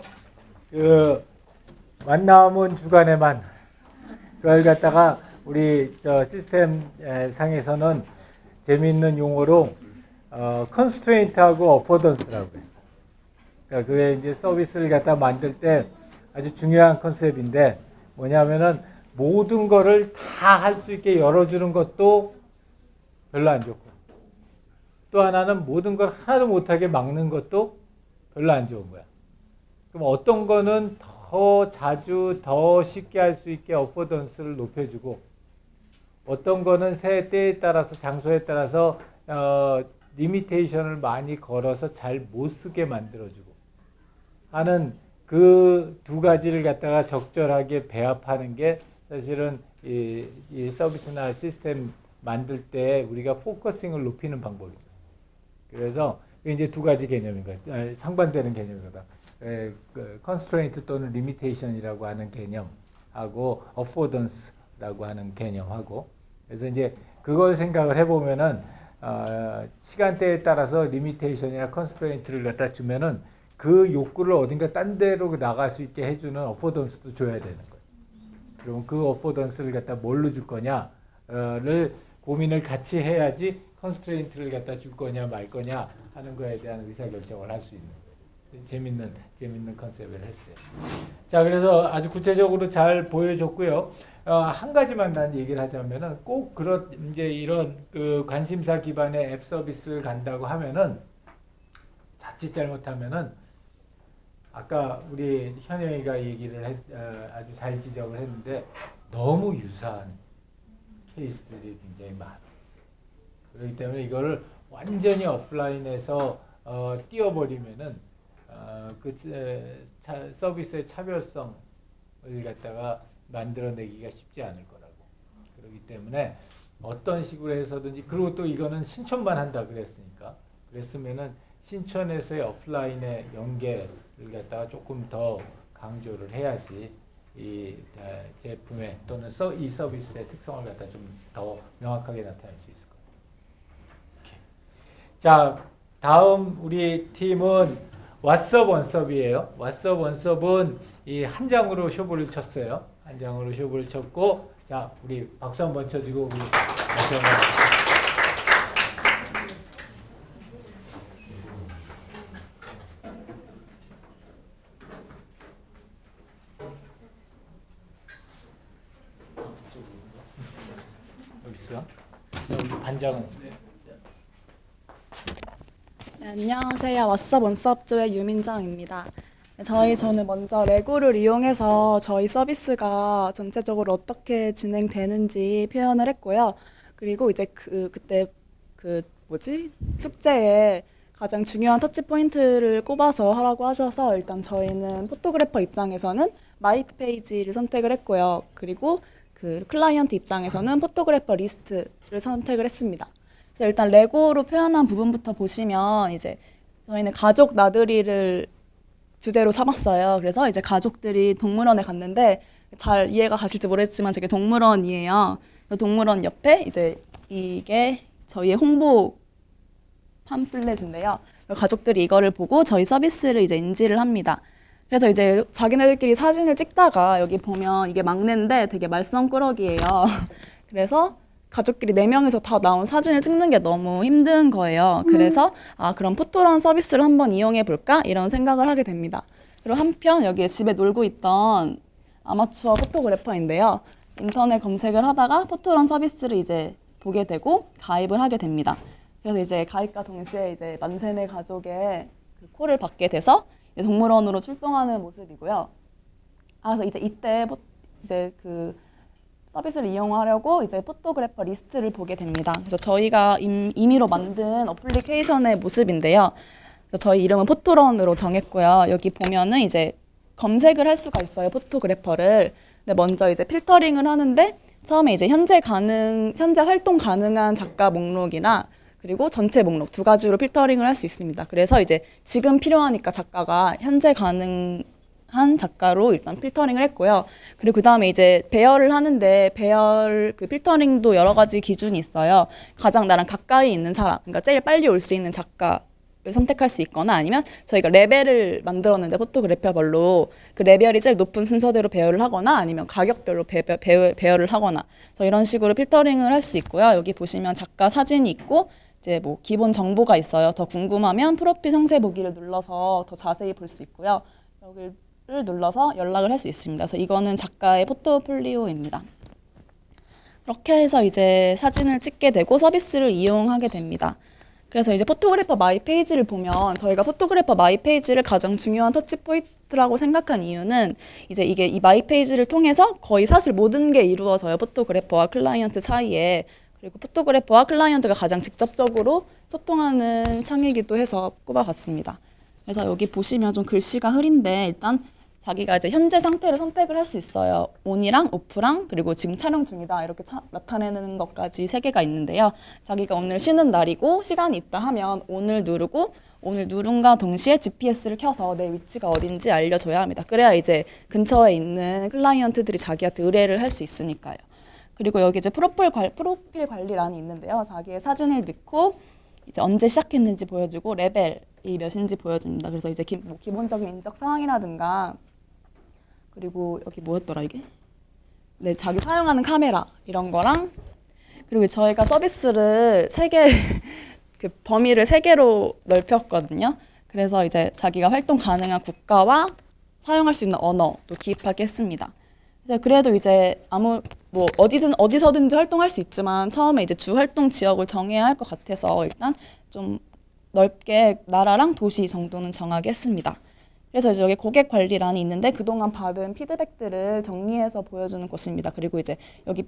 그 만남은 주간에만 그걸 갖다가 우리 저 시스템 상에서는 재미있는 용어로 constraint하고 affordance라고 해요. 그러니까 그게 이제 서비스를 갖다 만들 때 아주 중요한 컨셉인데 뭐냐면은 모든 거를 다 할 수 있게 열어주는 것도 별로 안 좋고 또 하나는 모든 걸 하나도 못하게 막는 것도 별로 안 좋은 거야. 그럼 어떤 거는 더 자주 더 쉽게 할 수 있게 어포던스를 높여주고 어떤 거는 새 때에 따라서 장소에 따라서 리미테이션을 많이 걸어서 잘 못 쓰게 만들어주고 하는 그 두 가지를 갖다가 적절하게 배합하는 게 사실은 이 서비스나 시스템 만들 때 우리가 포커싱을 높이는 방법입니다. 그래서 이제 두 가지 개념인 거예요. 상반되는 개념이다. constraint 또는 limitation이라고 하는 개념하고 affordance라고 하는 개념하고 그래서 이제 그걸 생각을 해보면은 시간대에 따라서 limitation이나 constraint를 갖다 주면은 그 욕구를 어딘가 딴 데로 나갈 수 있게 해주는 affordance도 줘야 되는 거예요. 그럼 그 affordance를 갖다 뭘로 줄 거냐를 고민을 같이 해야지 constraint를 갖다 줄 거냐 말 거냐 하는 거에 대한 의사결정을 할 수 있는 재밌는 컨셉을 했어요. 자, 그래서 아주 구체적으로 잘 보여줬고요. 한 가지만 난 얘기를 하자면은 꼭 이제 이런 그 관심사 기반의 앱 서비스를 간다고 하면은 자칫 잘못하면은 아까 우리 현영이가 얘기를 아주 잘 지적을 했는데 너무 유사한 케이스들이 굉장히 많아요. 그렇기 때문에 이거를 완전히 오프라인에서 띄워버리면은 그 서비스의 차별성을 갖다가 만들어내기가 쉽지 않을 거라고. 그렇기 때문에 어떤 식으로 해서든지 그리고 또 이거는 신촌만 한다 그랬으면은 신촌에서의 오프라인의 연계를 갖다가 조금 더 강조를 해야지 이 제품의 또는 이 서비스의 특성을 갖다 좀 더 명확하게 나타낼 수 있을 거예요. 자, 다음 우리 팀은 왓썹 원섭이에요. 왓썹 원섭은 이 한 장으로 쇼부를 쳤어요. 한 장으로 쇼부를 쳤고, 자, 우리 박수 한번 쳐주고 우리 다시 한번. 여기 있어. 우리 반장은. 네, 안녕하세요. 왓썹 원섭조의 유민정입니다. 저는 먼저 레고를 이용해서 저희 서비스가 전체적으로 어떻게 진행되는지 표현을 했고요. 그리고 이제 그때 숙제에 가장 중요한 터치 포인트를 꼽아서 하라고 하셔서 일단 저희는 포토그래퍼 입장에서는 마이 페이지를 선택을 했고요. 그리고 그 클라이언트 입장에서는 포토그래퍼 리스트를 선택을 했습니다. 그래서 일단 레고로 표현한 부분부터 보시면 이제 저희는 가족 나들이를 주제로 삼았어요. 그래서 이제 가족들이 동물원에 갔는데 잘 이해가 가실지 모르겠지만 저게 동물원이에요. 동물원 옆에 이제 이게 저희의 홍보 팜플렛인데요. 가족들이 이거를 보고 저희 서비스를 이제 인지를 합니다. 그래서 이제 자기네들끼리 사진을 찍다가 여기 보면 이게 막내인데 되게 말썽꾸러기예요. 그래서 가족끼리 4명이서 다 나온 사진을 찍는 게 너무 힘든 거예요. 그래서 그럼 포토런 서비스를 한번 이용해 볼까? 이런 생각을 하게 됩니다. 그리고 한편 여기에 집에 놀고 있던 아마추어 포토그래퍼인데요. 인터넷 검색을 하다가 포토런 서비스를 이제 보게 되고 가입을 하게 됩니다. 그래서 이제 가입과 동시에 이제 만세네 가족의 그 콜을 받게 돼서 이제 동물원으로 출동하는 모습이고요. 그래서 이제 이때 이제 그 서비스를 이용하려고 이제 포토그래퍼 리스트를 보게 됩니다. 그래서 저희가 임의로 만든 어플리케이션의 모습인데요. 그래서 저희 이름은 포토런으로 정했고요. 여기 보면은 이제 검색을 할 수가 있어요. 포토그래퍼를. 근데 먼저 이제 필터링을 하는데 처음에 이제 현재 활동 가능한 작가 목록이나 그리고 전체 목록 2가지로 필터링을 할 수 있습니다. 그래서 이제 지금 필요하니까 작가가 현재 가능한 작가로 일단 필터링을 했고요. 그리고 그 다음에 이제 배열을 하는데 배열 그 필터링도 여러 가지 기준이 있어요. 가장 나랑 가까이 있는 사람, 그러니까 제일 빨리 올 수 있는 작가를 선택할 수 있거나 아니면 저희가 레벨을 만들었는데 포토그래퍼별로 그 레벨이 제일 높은 순서대로 배열을 하거나 아니면 가격별로 배열을 하거나 이런 식으로 필터링을 할 수 있고요. 여기 보시면 작가 사진이 있고 이제 뭐 기본 정보가 있어요. 더 궁금하면 프로필 상세 보기를 눌러서 더 자세히 볼 수 있고요. 여기를 눌러서 연락을 할 수 있습니다. 그래서 이거는 작가의 포트폴리오입니다. 그렇게 해서 이제 사진을 찍게 되고 서비스를 이용하게 됩니다. 그래서 이제 포토그래퍼 마이 페이지를 보면 저희가 포토그래퍼 마이 페이지를 가장 중요한 터치 포인트라고 생각한 이유는 이제 이게 이 마이 페이지를 통해서 거의 사실 모든 게 이루어져요. 포토그래퍼와 클라이언트 사이에. 그리고 포토그래퍼와 클라이언트가 가장 직접적으로 소통하는 창이기도 해서 꼽아봤습니다. 그래서 여기 보시면 좀 글씨가 흐린데 일단 자기가 이제 현재 상태를 선택을 할 수 있어요. 온이랑 오프랑 그리고 지금 촬영 중이다 이렇게 나타내는 것까지 3개가 있는데요. 자기가 오늘 쉬는 날이고 시간이 있다 하면 온을 누르고 오늘 누른과 동시에 GPS를 켜서 내 위치가 어딘지 알려줘야 합니다. 그래야 이제 근처에 있는 클라이언트들이 자기한테 의뢰를 할 수 있으니까요. 그리고 여기 이제 프로필 관리란이 있는데요. 자기의 사진을 넣고 이제 언제 시작했는지 보여주고 레벨이 몇인지 보여줍니다. 그래서 이제 기본적인 인적 사항이라든가 그리고 여기 뭐였더라 이게? 네, 자기 사용하는 카메라 이런 거랑 그리고 저희가 서비스를 3개 그 범위를 3개로 넓혔거든요. 그래서 이제 자기가 활동 가능한 국가와 사용할 수 있는 언어도 기입하게 했습니다. 그래도 이제 어디서든지 활동할 수 있지만 처음에 이제 주 활동 지역을 정해야 할 것 같아서 일단 좀 넓게 나라랑 도시 정도는 정하게 했습니다. 그래서 이제 여기 고객 관리란이 있는데 그동안 받은 피드백들을 정리해서 보여주는 곳입니다. 그리고 이제 여기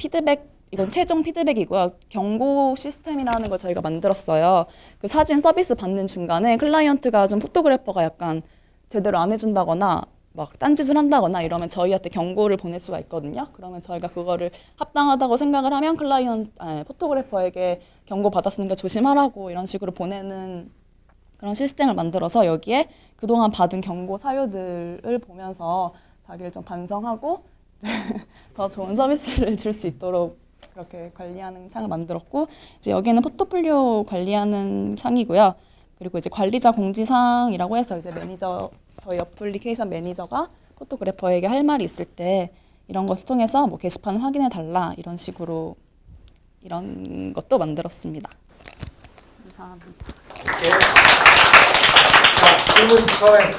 이건 최종 피드백이고요. 경고 시스템이라는 걸 저희가 만들었어요. 그 사진 서비스 받는 중간에 클라이언트가 좀 포토그래퍼가 약간 제대로 안 해준다거나 막 딴짓을 한다거나 이러면 저희한테 경고를 보낼 수가 있거든요. 그러면 저희가 그거를 합당하다고 생각을 하면 포토그래퍼에게 경고 받았으니까 조심하라고 이런 식으로 보내는 그런 시스템을 만들어서 여기에 그동안 받은 경고 사유들을 보면서 자기를 좀 반성하고 더 좋은 서비스를 줄 수 있도록 그렇게 관리하는 창을 만들었고 이제 여기는 포트폴리오 관리하는 창이고요. 그리고 이제 관리자 공지사항이라고 해서 이제 저희 어플리케이션 매니저가 포토그래퍼에게 할 말이 있을 때 이런 것을 통해서 뭐 게시판 확인해 달라 이런 식으로 이런 것도 만들었습니다. 감사합니다. 질문 서행.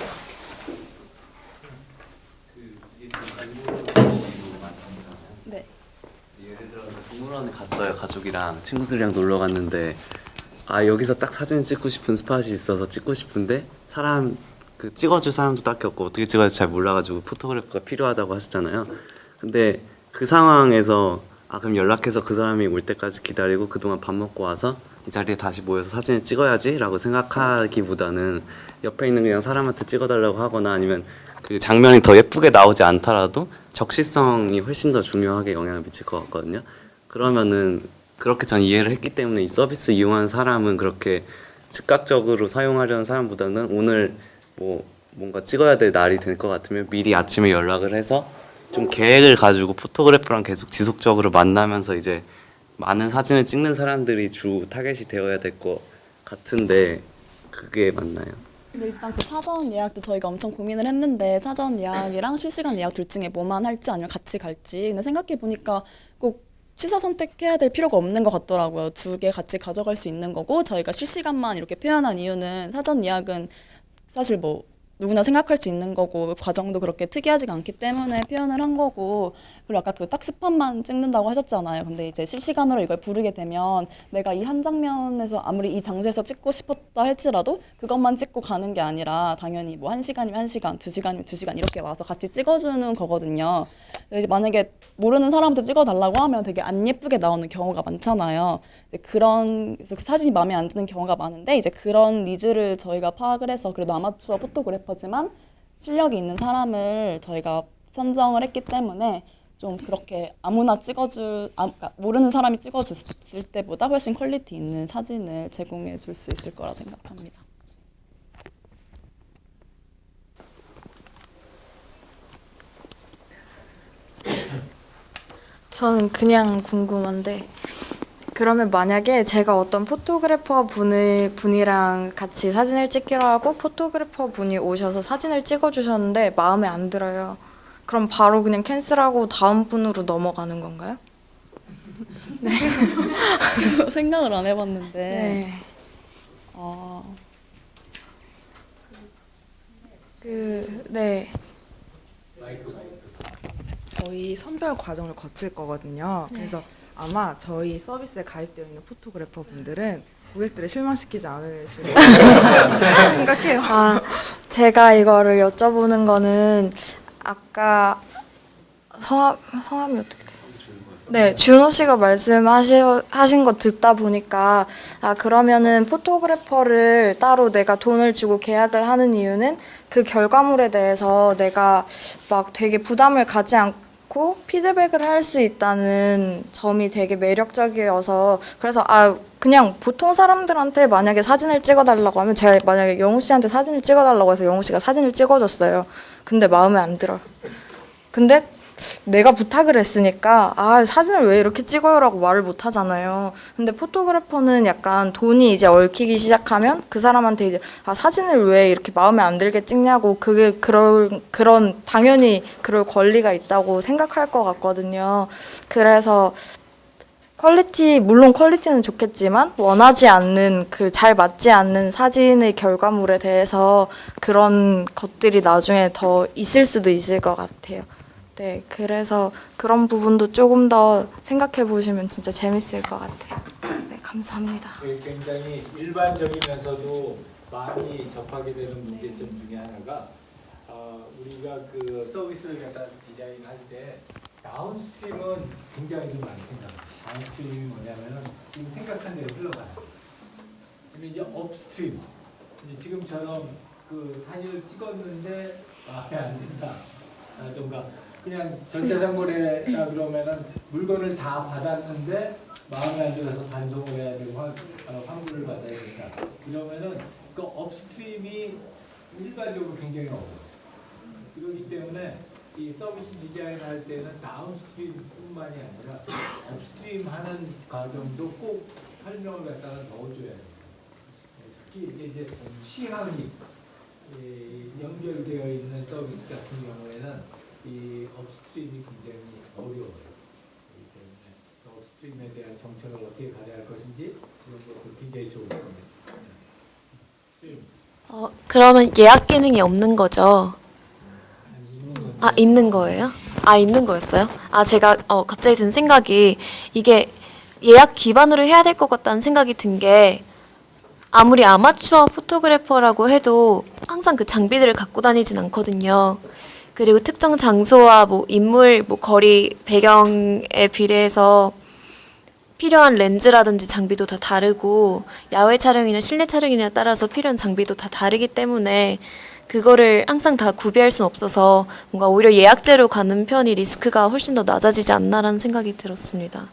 네. 예를 들어서 동물원에 갔어요. 가족이랑 친구들이랑 놀러 갔는데 여기서 딱 사진 찍고 싶은 스팟이 있어서 찍고 싶은데 그 찍어줄 사람도 딱히 없고 어떻게 찍어야 할지 잘 몰라가지고 포토그래퍼가 필요하다고 하셨잖아요. 근데 그 상황에서 그럼 연락해서 그 사람이 올 때까지 기다리고 그동안 밥 먹고 와서 이 자리에 다시 모여서 사진을 찍어야지 라고 생각하기보다는 옆에 있는 그냥 사람한테 찍어달라고 하거나 아니면 그 장면이 더 예쁘게 나오지 않더라도 적시성이 훨씬 더 중요하게 영향을 미칠 것 같거든요. 그러면은 그렇게 전 이해를 했기 때문에 이 서비스 이용한 사람은 그렇게 즉각적으로 사용하려는 사람보다는 오늘 뭔가 찍어야 될 날이 될 것 같으면 미리 아침에 연락을 해서 좀 계획을 가지고 포토그래퍼랑 계속 지속적으로 만나면서 이제 많은 사진을 찍는 사람들이 주 타겟이 되어야 될 것 같은데 그게 맞나요? 근데 일단 그 사전 예약도 저희가 엄청 고민을 했는데 사전 예약이랑 실시간 예약 둘 중에 뭐만 할지 아니면 같이 갈지 근데 생각해 보니까 꼭 취사 선택해야 될 필요가 없는 것 같더라고요. 두 개 같이 가져갈 수 있는 거고 저희가 실시간만 이렇게 표현한 이유는 사전 예약은 사실 뭐 누구나 생각할 수 있는 거고 과정도 그렇게 특이하지가 않기 때문에 표현을 한 거고 그리고 아까 그 딱 스팟만 찍는다고 하셨잖아요. 근데 이제 실시간으로 이걸 부르게 되면 내가 이 한 장면에서 아무리 이 장소에서 찍고 싶었다 할지라도 그것만 찍고 가는 게 아니라 당연히 뭐 1시간이면 1시간, 2시간이면 2시간 이렇게 와서 같이 찍어주는 거거든요. 만약에 모르는 사람한테 찍어달라고 하면 되게 안 예쁘게 나오는 경우가 많잖아요. 그래서 사진이 마음에 안 드는 경우가 많은데 이제 그런 니즈를 저희가 파악을 해서 그래도 아마추어 포토그래퍼지만 실력이 있는 사람을 저희가 선정을 했기 때문에 좀 그렇게 아무나 그러니까 모르는 사람이 찍어줬을 때보다 훨씬 퀄리티 있는 사진을 제공해 줄 수 있을 거라 생각합니다. 저는 그냥 궁금한데 그러면 만약에 제가 어떤 포토그래퍼 분이랑 같이 사진을 찍기로 하고 포토그래퍼 분이 오셔서 사진을 찍어주셨는데 마음에 안 들어요. 그럼 바로 그냥 캔슬하고 다음 분으로 넘어가는 건가요? 생각을 안 해봤는데 네. 네. 저희 선별 과정을 거칠 거거든요. 그래서 아마 저희 서비스에 가입되어 있는 포토그래퍼 분들은 고객들을 실망시키지 않으실 생각해요. 제가 이거를 여쭤보는 거는 아까 성함이 어떻게 돼요? 네, 준호 씨가 말씀하신 거 듣다 보니까 그러면은 포토그래퍼를 따로 내가 돈을 주고 계약을 하는 이유는 그 결과물에 대해서 내가 막 되게 부담을 가지 않고 피드백을 할 수 있다는 점이 되게 매력적이어서 그래서 그냥 보통 사람들한테 만약에 사진을 찍어달라고 하면 제가 만약에 영우 씨한테 사진을 찍어달라고 해서 영우 씨가 사진을 찍어줬어요. 근데 마음에 안 들어요. 근데 내가 부탁을 했으니까 사진을 왜 이렇게 찍어요라고 말을 못 하잖아요. 근데 포토그래퍼는 약간 돈이 이제 얽히기 시작하면 그 사람한테 이제 사진을 왜 이렇게 마음에 안 들게 찍냐고 그게 그런 당연히 그럴 권리가 있다고 생각할 것 같거든요. 그래서 물론 퀄리티는 좋겠지만 원하지 않는 잘 맞지 않는 사진의 결과물에 대해서 그런 것들이 나중에 더 있을 수도 있을 것 같아요. 네, 그래서 그런 부분도 조금 더 생각해 보시면 진짜 재밌을 것 같아요. 네, 감사합니다. 굉장히 일반적이면서도 많이 접하게 되는 문제점 중에 하나가 우리가 그 서비스를 갖다 디자인할 때 다운스트림은 굉장히 좀 많이 생각해요. 다운스트림이 뭐냐면은 지금 생각한 대로 흘러가요. 근데 이제 업스트림, 이제 지금처럼 그 사진을 찍었는데 마음에 안 든다. 라든가 그냥 전자상거래라 그러면은 물건을 다 받았는데 마음에 안 들어서 반송을 해야 되고 환불을 받아야 된다. 이러면은 그 업스트림이 일반적으로 굉장히 어려워요. 그렇기 때문에 이 서비스 디자인 할 때는 다운스트림뿐만이 아니라 업스트림 하는 과정도 꼭 설명을 갖다가 넣어줘야 돼요. 특히 이제 취향이 연결되어 있는 서비스 같은 경우에는 이 업스트림이 굉장히 어려워요. 그렇기 때문에 그 업스트림에 대한 정책을 어떻게 가져야 할 것인지 이런 것도 굉장히 좋을 겁니다. 그러면 예약 기능이 없는 거죠? 있는 거예요? 있는 거였어요? 제가 갑자기 든 생각이 이게 예약 기반으로 해야 될 것 같다는 생각이 든 게 아무리 아마추어 포토그래퍼라고 해도 항상 그 장비들을 갖고 다니진 않거든요. 그리고 특정 장소와 인물, 거리, 배경에 비례해서 필요한 렌즈라든지 장비도 다 다르고 야외 촬영이나 실내 촬영이냐에 따라서 필요한 장비도 다 다르기 때문에 그거를 항상 다 구비할 수는 없어서 뭔가 오히려 예약제로 가는 편이 리스크가 훨씬 더 낮아지지 않나라는 생각이 들었습니다.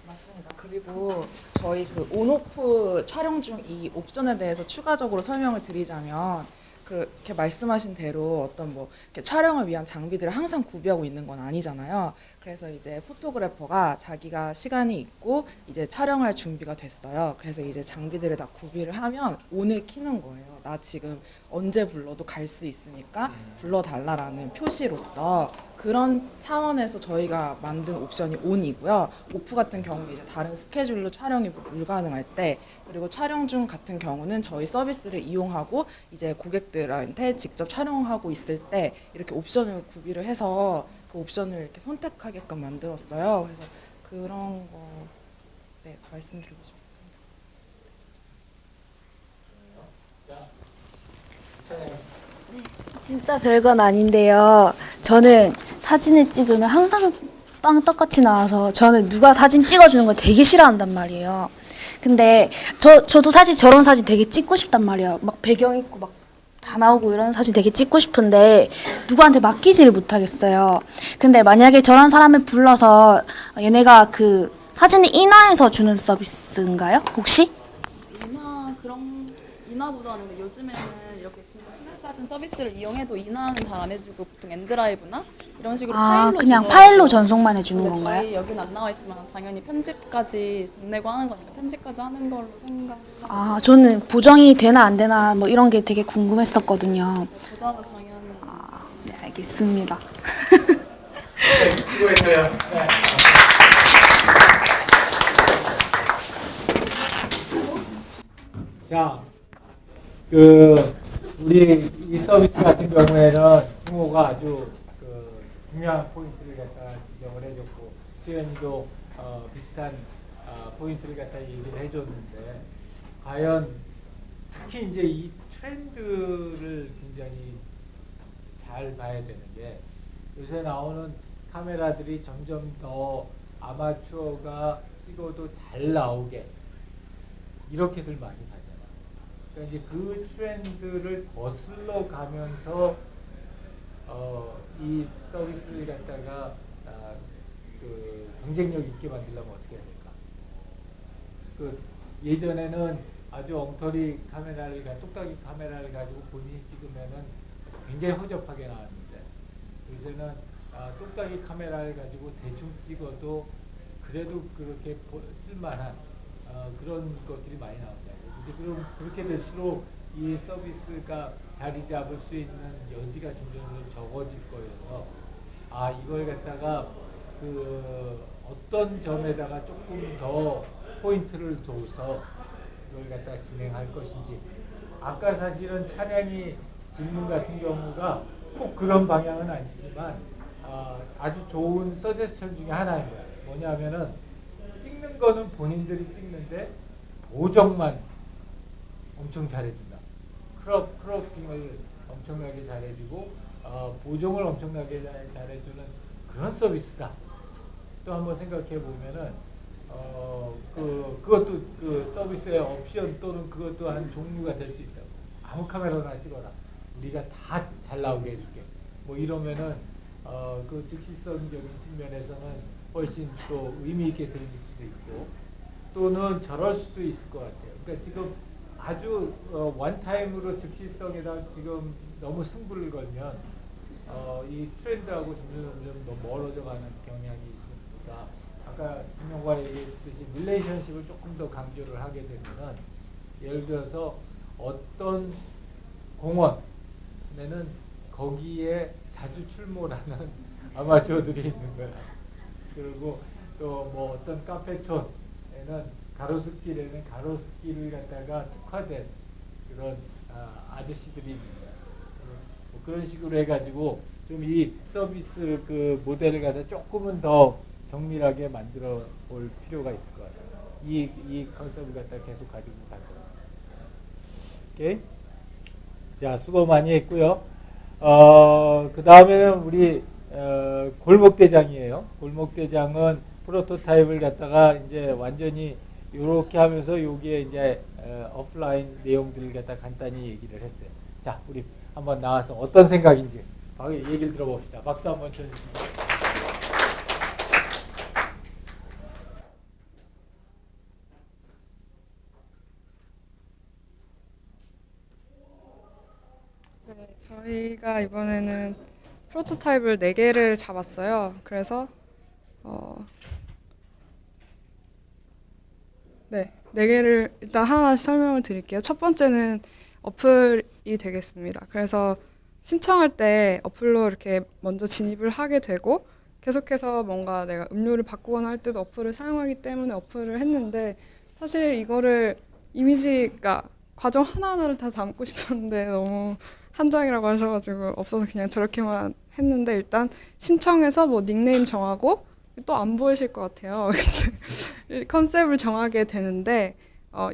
맞습니다. 그리고 저희 그 온오프 촬영 중 이 옵션에 대해서 추가적으로 설명을 드리자면 그렇게 말씀하신 대로 어떤 이렇게 촬영을 위한 장비들을 항상 구비하고 있는 건 아니잖아요. 그래서 이제 포토그래퍼가 자기가 시간이 있고 이제 촬영할 준비가 됐어요. 그래서 이제 장비들을 다 구비를 하면 온을 켜는 거예요. 나 지금 언제 불러도 갈 수 있으니까 불러달라라는 표시로서 그런 차원에서 저희가 만든 옵션이 온이고요. 오프 같은 경우는 이제 다른 스케줄로 촬영이 불가능할 때, 그리고 촬영 중 같은 경우는 저희 서비스를 이용하고 이제 고객들한테 직접 촬영하고 있을 때 이렇게 옵션을 구비를 해서 그 옵션을 이렇게 선택하게끔 만들었어요. 그래서 그런 거 네, 말씀드리고 싶습니다. 진짜 별건 아닌데요. 저는 사진을 찍으면 항상 빵 떡같이 나와서 저는 누가 사진 찍어주는 걸 되게 싫어한단 말이에요. 근데 저도 사실 저런 사진 되게 찍고 싶단 말이에요. 막 배경 있고 막 다 나오고 이런 사진 되게 찍고 싶은데 누구한테 맡기지를 못하겠어요. 근데 만약에 저런 사람을 불러서 얘네가 그 사진을 인화해서 주는 서비스인가요? 혹시? 인화보다는 요즘에는 이렇게 진짜 스냅사진 서비스를 이용해도 인화는 잘 안 해주고 보통 엔드라이브나 이런 식으로 파일로 그냥 주더라고요. 파일로 전송만 해주는 근데 건가요? 저희 여기는 안 나와 있지만 당연히 편집까지 돈 내고 하는 거니까 편집까지 하는 걸로 생각. 저는 보정이 되나 안 되나 뭐 이런 게 되게 궁금했었거든요. 보장을 당연히. 네, 알겠습니다. 수고했어요. 네. 자, 우리 이 서비스 같은 경우에는 중호가 아주 중요한 포인트를 갖다 지적을 해줬고, 수현이도 비슷한 포인트를 갖다 얘기를 해줬는데, 과연 특히 이제 이 트렌드를 굉장히 잘 봐야 되는 게, 요새 나오는 카메라들이 점점 더 아마추어가 찍어도 잘 나오게 이렇게들 많이 가잖아. 그러니까 이제 그 트렌드를 거슬러 가면서 이 서비스를 갖다가 경쟁력 있게 만들려면 어떻게 해야 될까? 예전에는 아주 엉터리 카메라를 뚝딱이 카메라를 가지고 본인이 찍으면은 굉장히 허접하게 나왔는데, 요새는 뚝딱이 카메라를 가지고 대충 찍어도 그래도 그렇게 쓸만한 그런 것들이 많이 나온다. 그럼 그렇게 될수록 이 서비스가 자리 잡을 수 있는 여지가 점점 적어질 거여서, 이걸 갖다가 어떤 점에다가 조금 더 포인트를 둬서 이걸 갖다 진행할 것인지. 아까 사실은 차량이 질문 같은 경우가 꼭 그런 방향은 아니지만 아주 좋은 서제스션 중에 하나인 거야. 뭐냐면은 찍는 거는 본인들이 찍는데 보정만 엄청 잘해준다. 크롭핑을 엄청나게 잘해주고 보정을 엄청나게 잘해주는 그런 서비스다. 또 한번 생각해 보면은 그것도 그 서비스의 옵션 또는 그것도 한 종류가 될 수 있다고. 아무 카메라나 찍어라. 우리가 다 잘 나오게 해줄게. 뭐 이러면은 그 즉시성적인 측면에서는 훨씬 또 의미 있게 들릴 수도 있고, 또는 저럴 수도 있을 것 같아요. 그러니까 지금 아주 원타임으로 즉시성에다 지금 너무 승부를 걸면 이 트렌드하고 점점 더 멀어져 가는 경향이 있으니까, 아까 김용과 얘기했듯이 릴레이션십을 조금 더 강조를 하게 되면은, 예를 들어서 어떤 공원에는 거기에 자주 출몰하는 아마추어들이 있는 거야. 그리고 또 뭐 어떤 카페촌에는 가로수길에는 가로수길을 갖다가 특화된 그런 아저씨들이 있는 거야. 뭐 그런 식으로 해가지고 좀 이 서비스 그 모델을 갖다 조금은 더 정밀하게 만들어 볼 필요가 있을 것 같아요. 이 컨셉을 갖다 계속 가지고 갈 거예요. 오케이? 자, 수고 많이 했고요. 그 다음에는 우리 골목대장이에요. 골목대장은 프로토타입을 갖다가 이제 완전히 이렇게 하면서 여기에 이제 오프라인 내용들을 갖다 간단히 얘기를 했어요. 자, 우리 한번 나와서 어떤 생각인지 얘기를 들어봅시다. 박수 한번 쳐주세요. 네, 저희가 이번에는 프로토타입을 4개를 잡았어요. 그래서 4개를 일단 하나씩 설명을 드릴게요. 첫 번째는 어플 컨셉이 되겠습니다. 그래서 신청할 때 어플로 이렇게 먼저 진입을 하게 되고 계속해서 뭔가 내가 음료를 바꾸거나 할 때도 어플을 사용하기 때문에 어플을 했는데 사실 이거를 이미지가 과정 하나하나를 다 담고 싶었는데 너무 한 장이라고 하셔가지고 없어서 그냥 저렇게만 했는데 일단 신청해서 뭐 닉네임 정하고 또 안 보이실 것 같아요. 컨셉을 정하게 되는데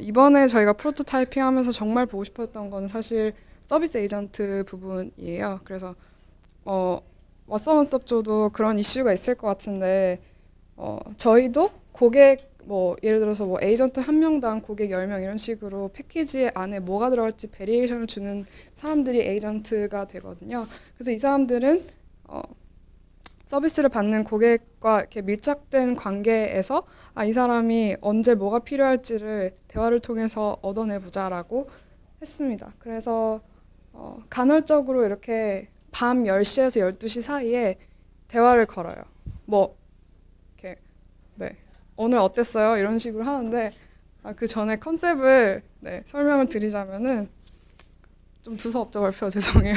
이번에 저희가 프로토타이핑 하면서 정말 보고 싶었던 거는 사실 서비스 에이전트 부분이에요. 그래서 왓썹원스톱조도 그런 이슈가 있을 것 같은데 저희도 고객 뭐 예를 들어서 뭐 에이전트 한 명당 고객 10명 이런 식으로 패키지 안에 뭐가 들어갈지 베리에이션을 주는 사람들이 에이전트가 되거든요. 그래서 이 사람들은 서비스를 받는 고객과 이렇게 밀착된 관계에서 이 사람이 언제 뭐가 필요할지를 대화를 통해서 얻어내보자라고 했습니다. 그래서 간헐적으로 이렇게 밤 10시에서 12시 사이에 대화를 걸어요. 뭐 이렇게 네. 오늘 어땠어요? 이런 식으로 하는데 그 전에 컨셉을 설명을 드리자면은 좀 두서없죠 발표 죄송해요.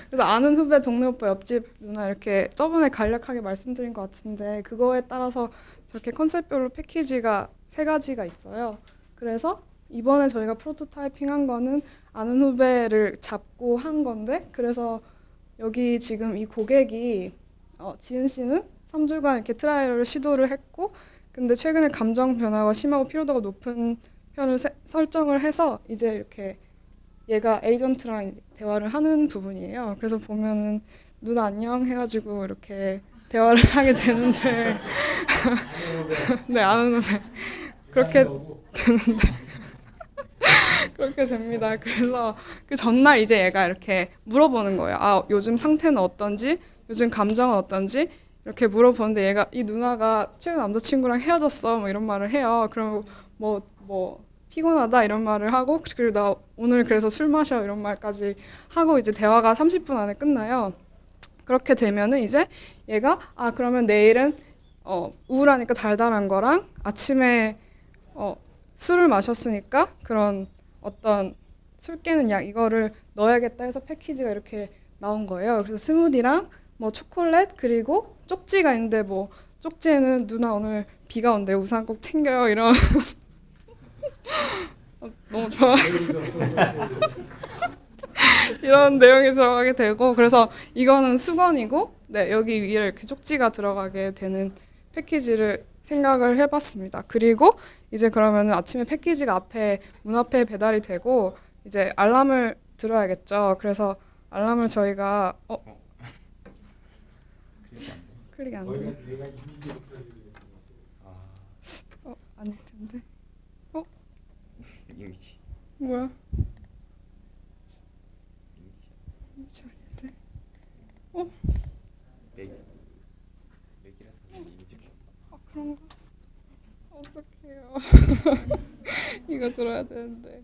그래서 아는 후배 동네 오빠 옆집 누나 이렇게 저번에 간략하게 말씀드린 것 같은데 그거에 따라서 저렇게 컨셉별로 패키지가 3가지가 있어요. 그래서 이번에 저희가 프로토타이핑 한 거는 아는 후배를 잡고 한 건데 그래서 여기 지금 이 고객이 지은 씨는 3주간 이렇게 트라이얼을 시도를 했고 근데 최근에 감정 변화가 심하고 피로도가 높은 편을 설정을 해서 이제 이렇게 얘가 에이전트랑 이제 대화를 하는 부분이에요. 그래서 보면은 누나 안녕 해가지고 이렇게 대화를 하게 되는데 네 아는 후배 그렇게 되는데 그렇게 됩니다. 그래서 그 전날 이제 얘가 이렇게 물어보는 거예요. 요즘 상태는 어떤지, 요즘 감정은 어떤지 이렇게 물어보는데 얘가 이 누나가 최근 남자친구랑 헤어졌어 뭐 이런 말을 해요. 그럼 뭐 피곤하다 이런 말을 하고 그리고 나 오늘 그래서 술 마셔 이런 말까지 하고 이제 대화가 30분 안에 끝나요. 그렇게 되면은 이제 얘가 그러면 내일은 우울하니까 달달한 거랑 아침에 술을 마셨으니까 그런 어떤 술 깨는 약 이거를 넣어야겠다 해서 패키지가 이렇게 나온 거예요. 그래서 스무디랑 뭐 초콜릿 그리고 쪽지가 있는데 뭐 쪽지에는 누나 오늘 비가 온대 우산 꼭 챙겨요 이런 너무 좋아 이런 내용이 들어가게 되고 그래서 이거는 수건이고 여기 위에 이렇게 쪽지가 들어가게 되는 패키지를 생각을 해봤습니다. 그리고 이제 그러면은 아침에 패키지가 문 앞에 배달이 되고 이제 알람을 들어야겠죠. 그래서 알람을 저희가 클릭이 안 되네. 아닐 텐데. 이미지. 뭐야? 이미지 아닌데. 맥이라서 이미지. 그런가? 어떡해요. 이거 들어야 되는데.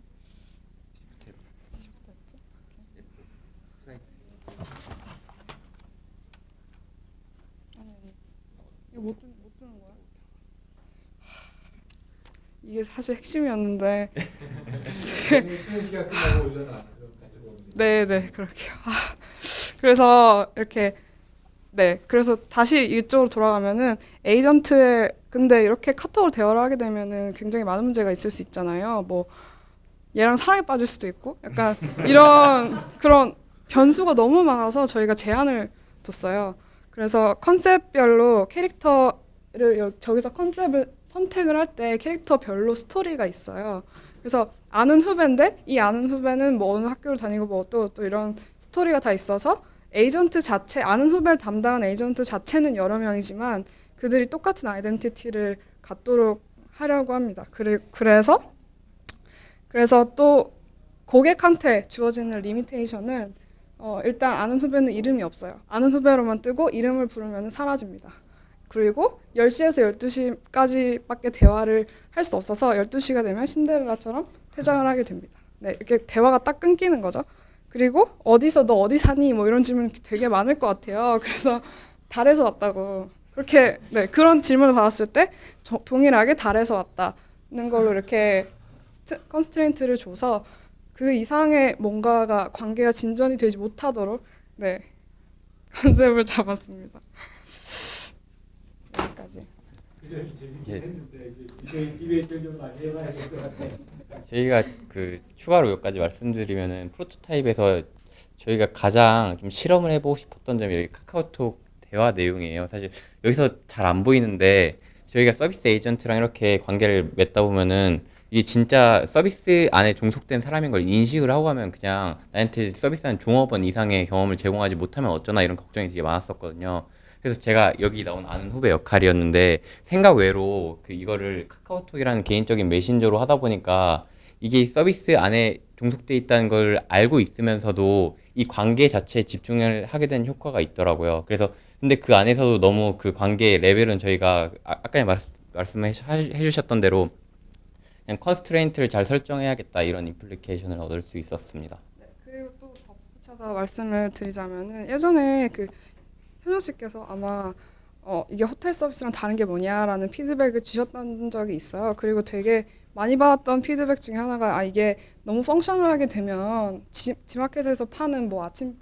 이거 못 뜨는 거야? 이게 사실 핵심이었는데. 쉬는 시간 끝나고 올려놔. 네네 그렇게요. 그래서 이렇게 그래서 다시 이쪽으로 돌아가면은 에이전트의 근데 이렇게 카톡으로 대화를 하게 되면은 굉장히 많은 문제가 있을 수 있잖아요. 뭐 얘랑 사랑에 빠질 수도 있고 약간 이런 그런 변수가 너무 많아서 저희가 제한을 뒀어요. 그래서 컨셉별로 캐릭터를 저기서 컨셉을 선택을 할 때 캐릭터별로 스토리가 있어요. 그래서 아는 후배인데 이 아는 후배는 뭐 어느 학교를 다니고 뭐 또 이런 스토리가 다 있어서 에이전트 자체 아는 후배를 담당한 에이전트 자체는 여러 명이지만 그들이 똑같은 아이덴티티를 갖도록 하려고 합니다. 그래서 또 고객한테 주어지는 리미테이션은 일단 아는 후배는 이름이 없어요. 아는 후배로만 뜨고 이름을 부르면 사라집니다. 그리고 10시에서 12시까지밖에 대화를 할 수 없어서 12시가 되면 신데렐라처럼 퇴장을 하게 됩니다. 이렇게 대화가 딱 끊기는 거죠. 그리고 너 어디 사니? 뭐 이런 질문 되게 많을 것 같아요. 그래서 달에서 왔다고. 그렇게 그런 질문을 받았을 때 동일하게 달에서 왔다는 걸로 이렇게 컨스트레인트를 줘서 그 이상의 뭔가가 관계가 진전이 되지 못하도록 네 컨셉을 잡았습니다. 여기까지. 그 점이 재밌긴 예. 했는데 이제 디베이트를 좀 많이 해봐야 될 것 같아요. 저희가 그 추가로 몇 가지 말씀드리면은 프로토타입에서 저희가 가장 좀 실험을 해보고 싶었던 점이 여기 카카오톡 대화 내용이에요. 사실 여기서 잘 안 보이는데 저희가 서비스 에이전트랑 이렇게 관계를 맺다 보면은 이게 진짜 서비스 안에 종속된 사람인 걸 인식을 하고 하면 그냥 나한테 서비스한 종업원 이상의 경험을 제공하지 못하면 어쩌나 이런 걱정이 되게 많았었거든요. 그래서 제가 여기 나온 아는 후배 역할이었는데 생각 외로 그 이거를 카카오톡이라는 개인적인 메신저로 하다 보니까 이게 서비스 안에 종속돼 있다는 걸 알고 있으면서도 이 관계 자체에 집중을 하게 된 효과가 있더라고요. 그래서 근데 그 안에서도 너무 그 관계 레벨은 저희가 아까 말씀해 주셨던 대로 그냥 컨스트레인트를 잘 설정해야겠다 이런 임플리케이션을 얻을 수 있었습니다. 그리고 또 덧붙여서 말씀을 드리자면은 예전에 그 현영 씨께서 아마 이게 호텔 서비스랑 다른 게 뭐냐라는 피드백을 주셨던 적이 있어요. 그리고 되게 많이 받았던 피드백 중에 하나가 이게 너무 펑셔널하게 되면 지마켓에서 파는 뭐 아침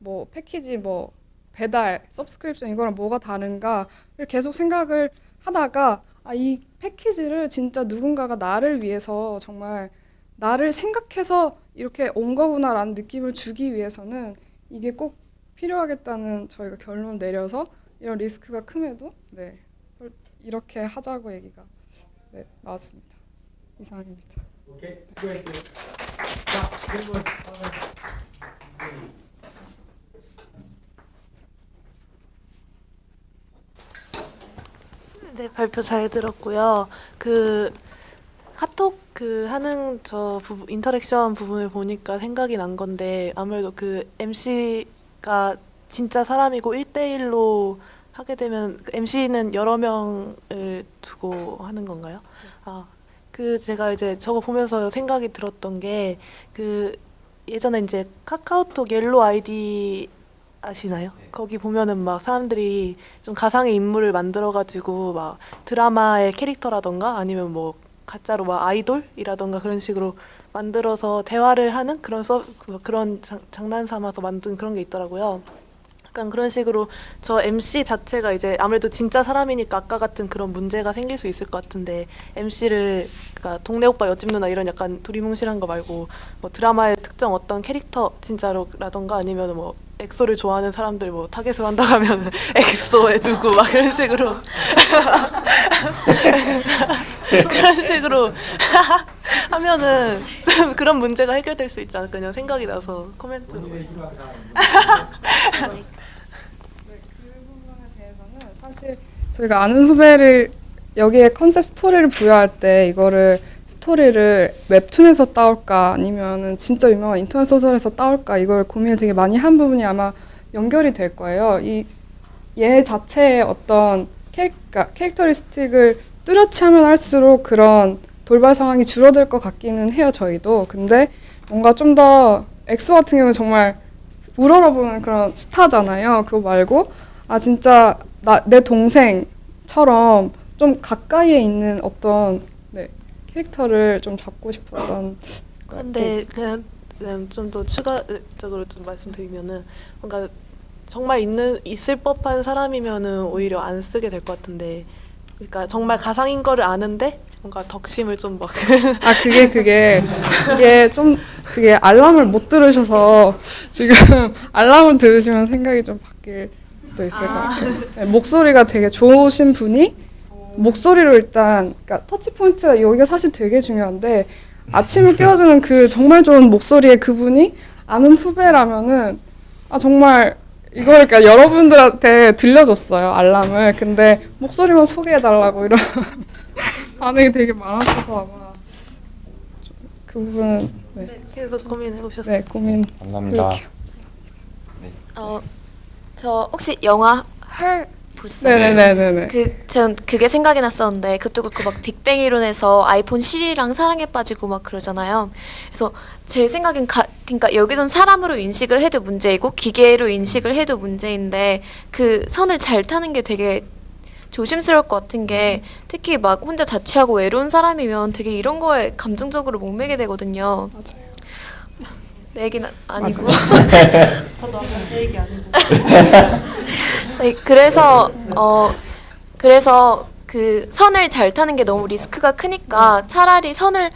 뭐 패키지 뭐 배달 서브스크립션 이거랑 뭐가 다른가를 계속 생각을 하다가 이 패키지를 진짜 누군가가 나를 위해서 정말 나를 생각해서 이렇게 온 거구나라는 느낌을 주기 위해서는 이게 꼭 필요하겠다는 저희가 결론을 내려서 이런 리스크가 큼에도 네 이렇게 하자고 얘기가 네 나왔습니다. 이상입니다. 오케이, 수고했어요. 자, 질문. 네, 발표 잘 들었고요. 그 카톡 그 하는 인터랙션 부분을 보니까 생각이 난 건데 아무래도 그 MC가 진짜 사람이고 1대1로 하게 되면 그 MC는 여러 명을 두고 하는 건가요? 그 제가 이제 저거 보면서 생각이 들었던 게 그 예전에 이제 카카오톡 옐로 아이디 아시나요? 거기 보면은 막 사람들이 좀 가상의 인물을 만들어가지고 막 드라마의 캐릭터라던가 아니면 뭐 가짜로 막 아이돌이라던가 그런 식으로 만들어서 대화를 하는 그런 장난 삼아서 만든 그런 게 있더라고요. 약간 그런 식으로 저 MC 자체가 이제 아무래도 진짜 사람이니까 아까 같은 그런 문제가 생길 수 있을 것 같은데 MC를 그러니까 동네 오빠 옆집 누나 이런 약간 두리뭉실한 거 말고 뭐 드라마의 특정 어떤 캐릭터 진짜로라던가 아니면 뭐 엑소를 좋아하는 사람들 뭐 타겟을 한다고 하면 엑소에 두고 막 그런 식으로 그런 식으로 하면은 좀 그런 문제가 해결될 수 있지 않을까 그냥 생각이 나서 코멘트로 사실 저희가 아는 후배를 여기에 컨셉 스토리를 부여할 때 이거를 스토리를 웹툰에서 따올까 아니면은 진짜 유명한 인터넷 소설에서 따올까 이걸 고민을 되게 많이 한 부분이 아마 연결이 될 거예요. 얘 자체의 어떤 캐릭터리스틱을 뚜렷이 하면 할수록 그런 돌발 상황이 줄어들 것 같기는 해요, 저희도. 근데 뭔가 좀 더 엑소 같은 경우는 정말 우러러보는 그런 스타잖아요. 그거 말고 진짜 내 동생처럼 좀 가까이에 있는 어떤 캐릭터를 좀 잡고 싶었던. 근데 그냥 좀 더 추가적으로 좀 말씀드리면은 뭔가 정말 있을 법한 사람이면은 오히려 안 쓰게 될 것 같은데, 그러니까 정말 가상인 거를 아는데 뭔가 덕심을 좀 막. 그게 알람을 못 들으셔서 지금 알람을 들으시면 생각이 좀 바뀔 수도 있을 것 같아요. 네, 목소리가 되게 좋으신 분이 목소리로 일단 그러니까 터치 포인트가 여기가 사실 되게 중요한데 아침을 깨워주는 그 정말 좋은 목소리의 그분이 아는 후배라면은 정말 이걸 그러니까 여러분들한테 들려줬어요 알람을. 근데 목소리만 소개해달라고 이런 반응이 되게 많았어서 아마 그 부분은 계속 고민해 보셨어요. 네, 고민. 감사합니다. 저 혹시 영화 헐 보셨어요? 네네네네. 전 그게 생각이 났었는데 그것도 그렇고 막 빅뱅 이론에서 아이폰 시리랑 사랑에 빠지고 막 그러잖아요. 그래서 제 생각엔 그러니까 여기선 사람으로 인식을 해도 문제이고 기계로 인식을 해도 문제인데 그 선을 잘 타는 게 되게 조심스러울 것 같은 게 특히 막 혼자 자취하고 외로운 사람이면 되게 이런 거에 감정적으로 목매게 되거든요. 맞아요. 내 얘기는 아니고. 저도 아까 제 얘기 아니고. 네, 그래서 그 선을 잘 타는 게 너무 리스크가 크니까 차라리 선을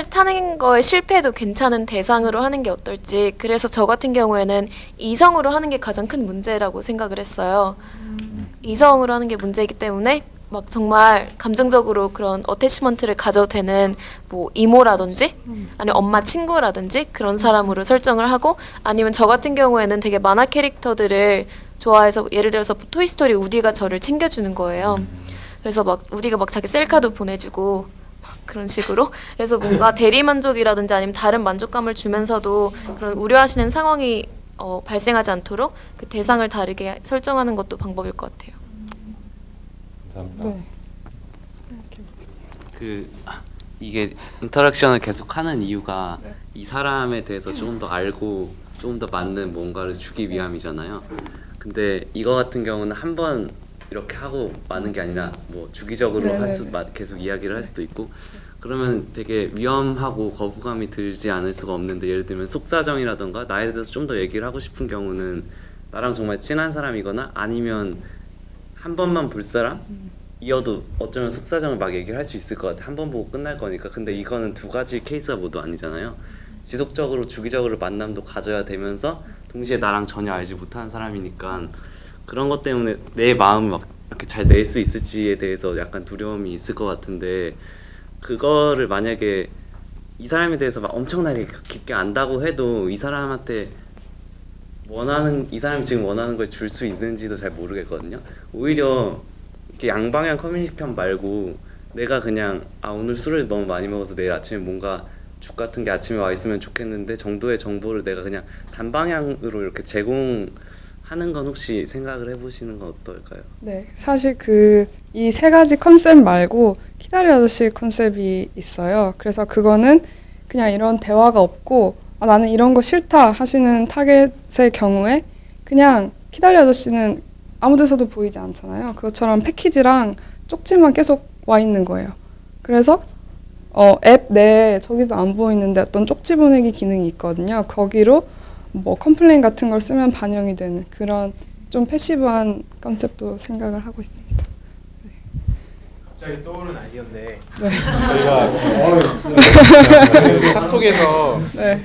타는 거에 실패해도 괜찮은 대상으로 하는 게 어떨지. 그래서 저 같은 경우에는 이성으로 하는 게 가장 큰 문제라고 생각을 했어요. 이성으로 하는 게 문제이기 때문에 막 정말 감정적으로 그런 어태치먼트를 가져도 되는 뭐 이모라든지 아니면 엄마 친구라든지 그런 사람으로 설정을 하고, 아니면 저 같은 경우에는 되게 만화 캐릭터들을 좋아해서 예를 들어서 토이스토리 우디가 저를 챙겨주는 거예요. 그래서 막 우디가 막 자기 셀카도 보내주고 막 그런 식으로. 그래서 뭔가 대리만족이라든지 아니면 다른 만족감을 주면서도 그런 우려하시는 상황이 발생하지 않도록 그 대상을 다르게 설정하는 것도 방법일 것 같아요. 감사합니다. 이게 인터랙션을 계속 하는 이유가 이 사람에 대해서 조금 더 알고 조금 더 맞는 뭔가를 주기 위함이잖아요. 근데 이거 같은 경우는 한 번 이렇게 하고 마는 게 아니라 뭐 주기적으로 계속 이야기를 할 수도 있고, 그러면 되게 위험하고 거부감이 들지 않을 수가 없는데, 예를 들면 속사정이라던가 나에 대해서 좀 더 얘기를 하고 싶은 경우는 나랑 정말 친한 사람이거나 아니면 한 번만 볼 사람이어도 어쩌면 속사정을 막 얘기를 할 수 있을 것 같아. 한 번 보고 끝날 거니까. 근데 이거는 두 가지 케이스가 모두 아니잖아요. 지속적으로 주기적으로 만남도 가져야 되면서 동시에 나랑 전혀 알지 못하는 사람이니까 그런 것 때문에 내 마음을 막 이렇게 잘 낼 수 있을지에 대해서 약간 두려움이 있을 것 같은데, 그거를 만약에 이 사람에 대해서 막 엄청나게 깊게 안다고 해도 이 사람한테 이 사람이 지금 원하는 걸 줄 수 있는지도 잘 모르겠거든요. 오히려 이렇게 양방향 커뮤니케이션 말고 내가 그냥 오늘 술을 너무 많이 먹어서 내일 아침에 뭔가 죽 같은 게 아침에 와 있으면 좋겠는데 정도의 정보를 내가 그냥 단방향으로 이렇게 제공하는 건 혹시 생각을 해보시는 건 어떨까요? 네, 사실 이 세 가지 컨셉 말고 키다리 아저씨 컨셉이 있어요. 그래서 그거는 그냥 이런 대화가 없고 나는 이런 거 싫다 하시는 타겟의 경우에 그냥 키다리 아저씨는 아무 데서도 보이지 않잖아요. 그것처럼 패키지랑 쪽지만 계속 와 있는 거예요. 그래서 앱 내에 저기도 안 보이는데 어떤 쪽지 보내기 기능이 있거든요. 거기로 뭐 컴플레인 같은 걸 쓰면 반영이 되는 그런 좀 패시브한 컨셉도 생각을 하고 있습니다. 갑자기 떠오른 아이디어인데 저희가 카톡에서 네.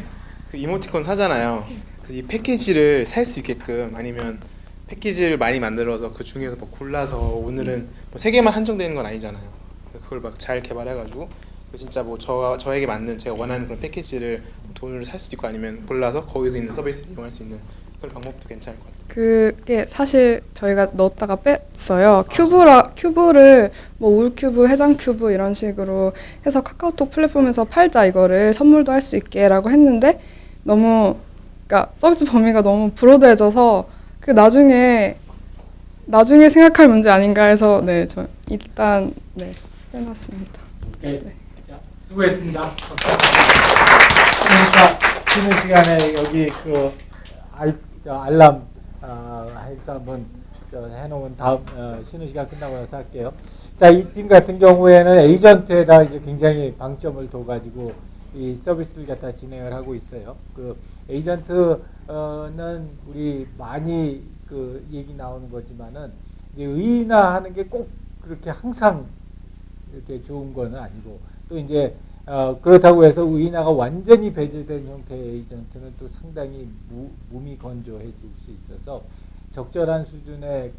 그 이모티콘 사잖아요. 이 패키지를 살 수 있게끔, 아니면 패키지를 많이 만들어서 그 중에서 뭐 골라서 오늘은 뭐 3개만 한정되는 건 아니잖아요. 그걸 막 잘 개발해가지고 진짜 뭐 저에게 맞는 제가 원하는 그런 패키지를 돈으로 살 수도 있고, 아니면 골라서 거기서 있는 서비스를 이용할 수 있는 그런 방법도 괜찮을 것 같아요. 그게 사실 저희가 넣었다가 뺐어요. 큐브를 뭐 울 큐브, 해장 큐브 이런 식으로 해서 카카오톡 플랫폼에서 팔자, 이거를 선물도 할 수 있게라고 했는데 너무 그러니까 서비스 범위가 너무 브로드해져서 그 나중에 생각할 문제 아닌가 해서 저 일단 빼놨습니다. 네. 자, 수고했습니다. 그러니까 쉬는 시간에 여기 알람 해서 한번 해놓은 다음 쉬는 시간 끝나고 나서 할게요. 자, 이 팀 같은 경우에는 에이전트에다 이제 굉장히 방점을 둬가지고 이 서비스를 갖다 진행을 하고 있어요. 그 에이전트는 우리 많이 얘기 나오는 거지만은 이제 의인화하는 게 꼭 그렇게 항상 이렇게 좋은 거는 아니고, 또 이제 그렇다고 해서 의인화가 완전히 배제된 형태의 에이전트는 또 상당히 무미건조해질 수 있어서 적절한 수준의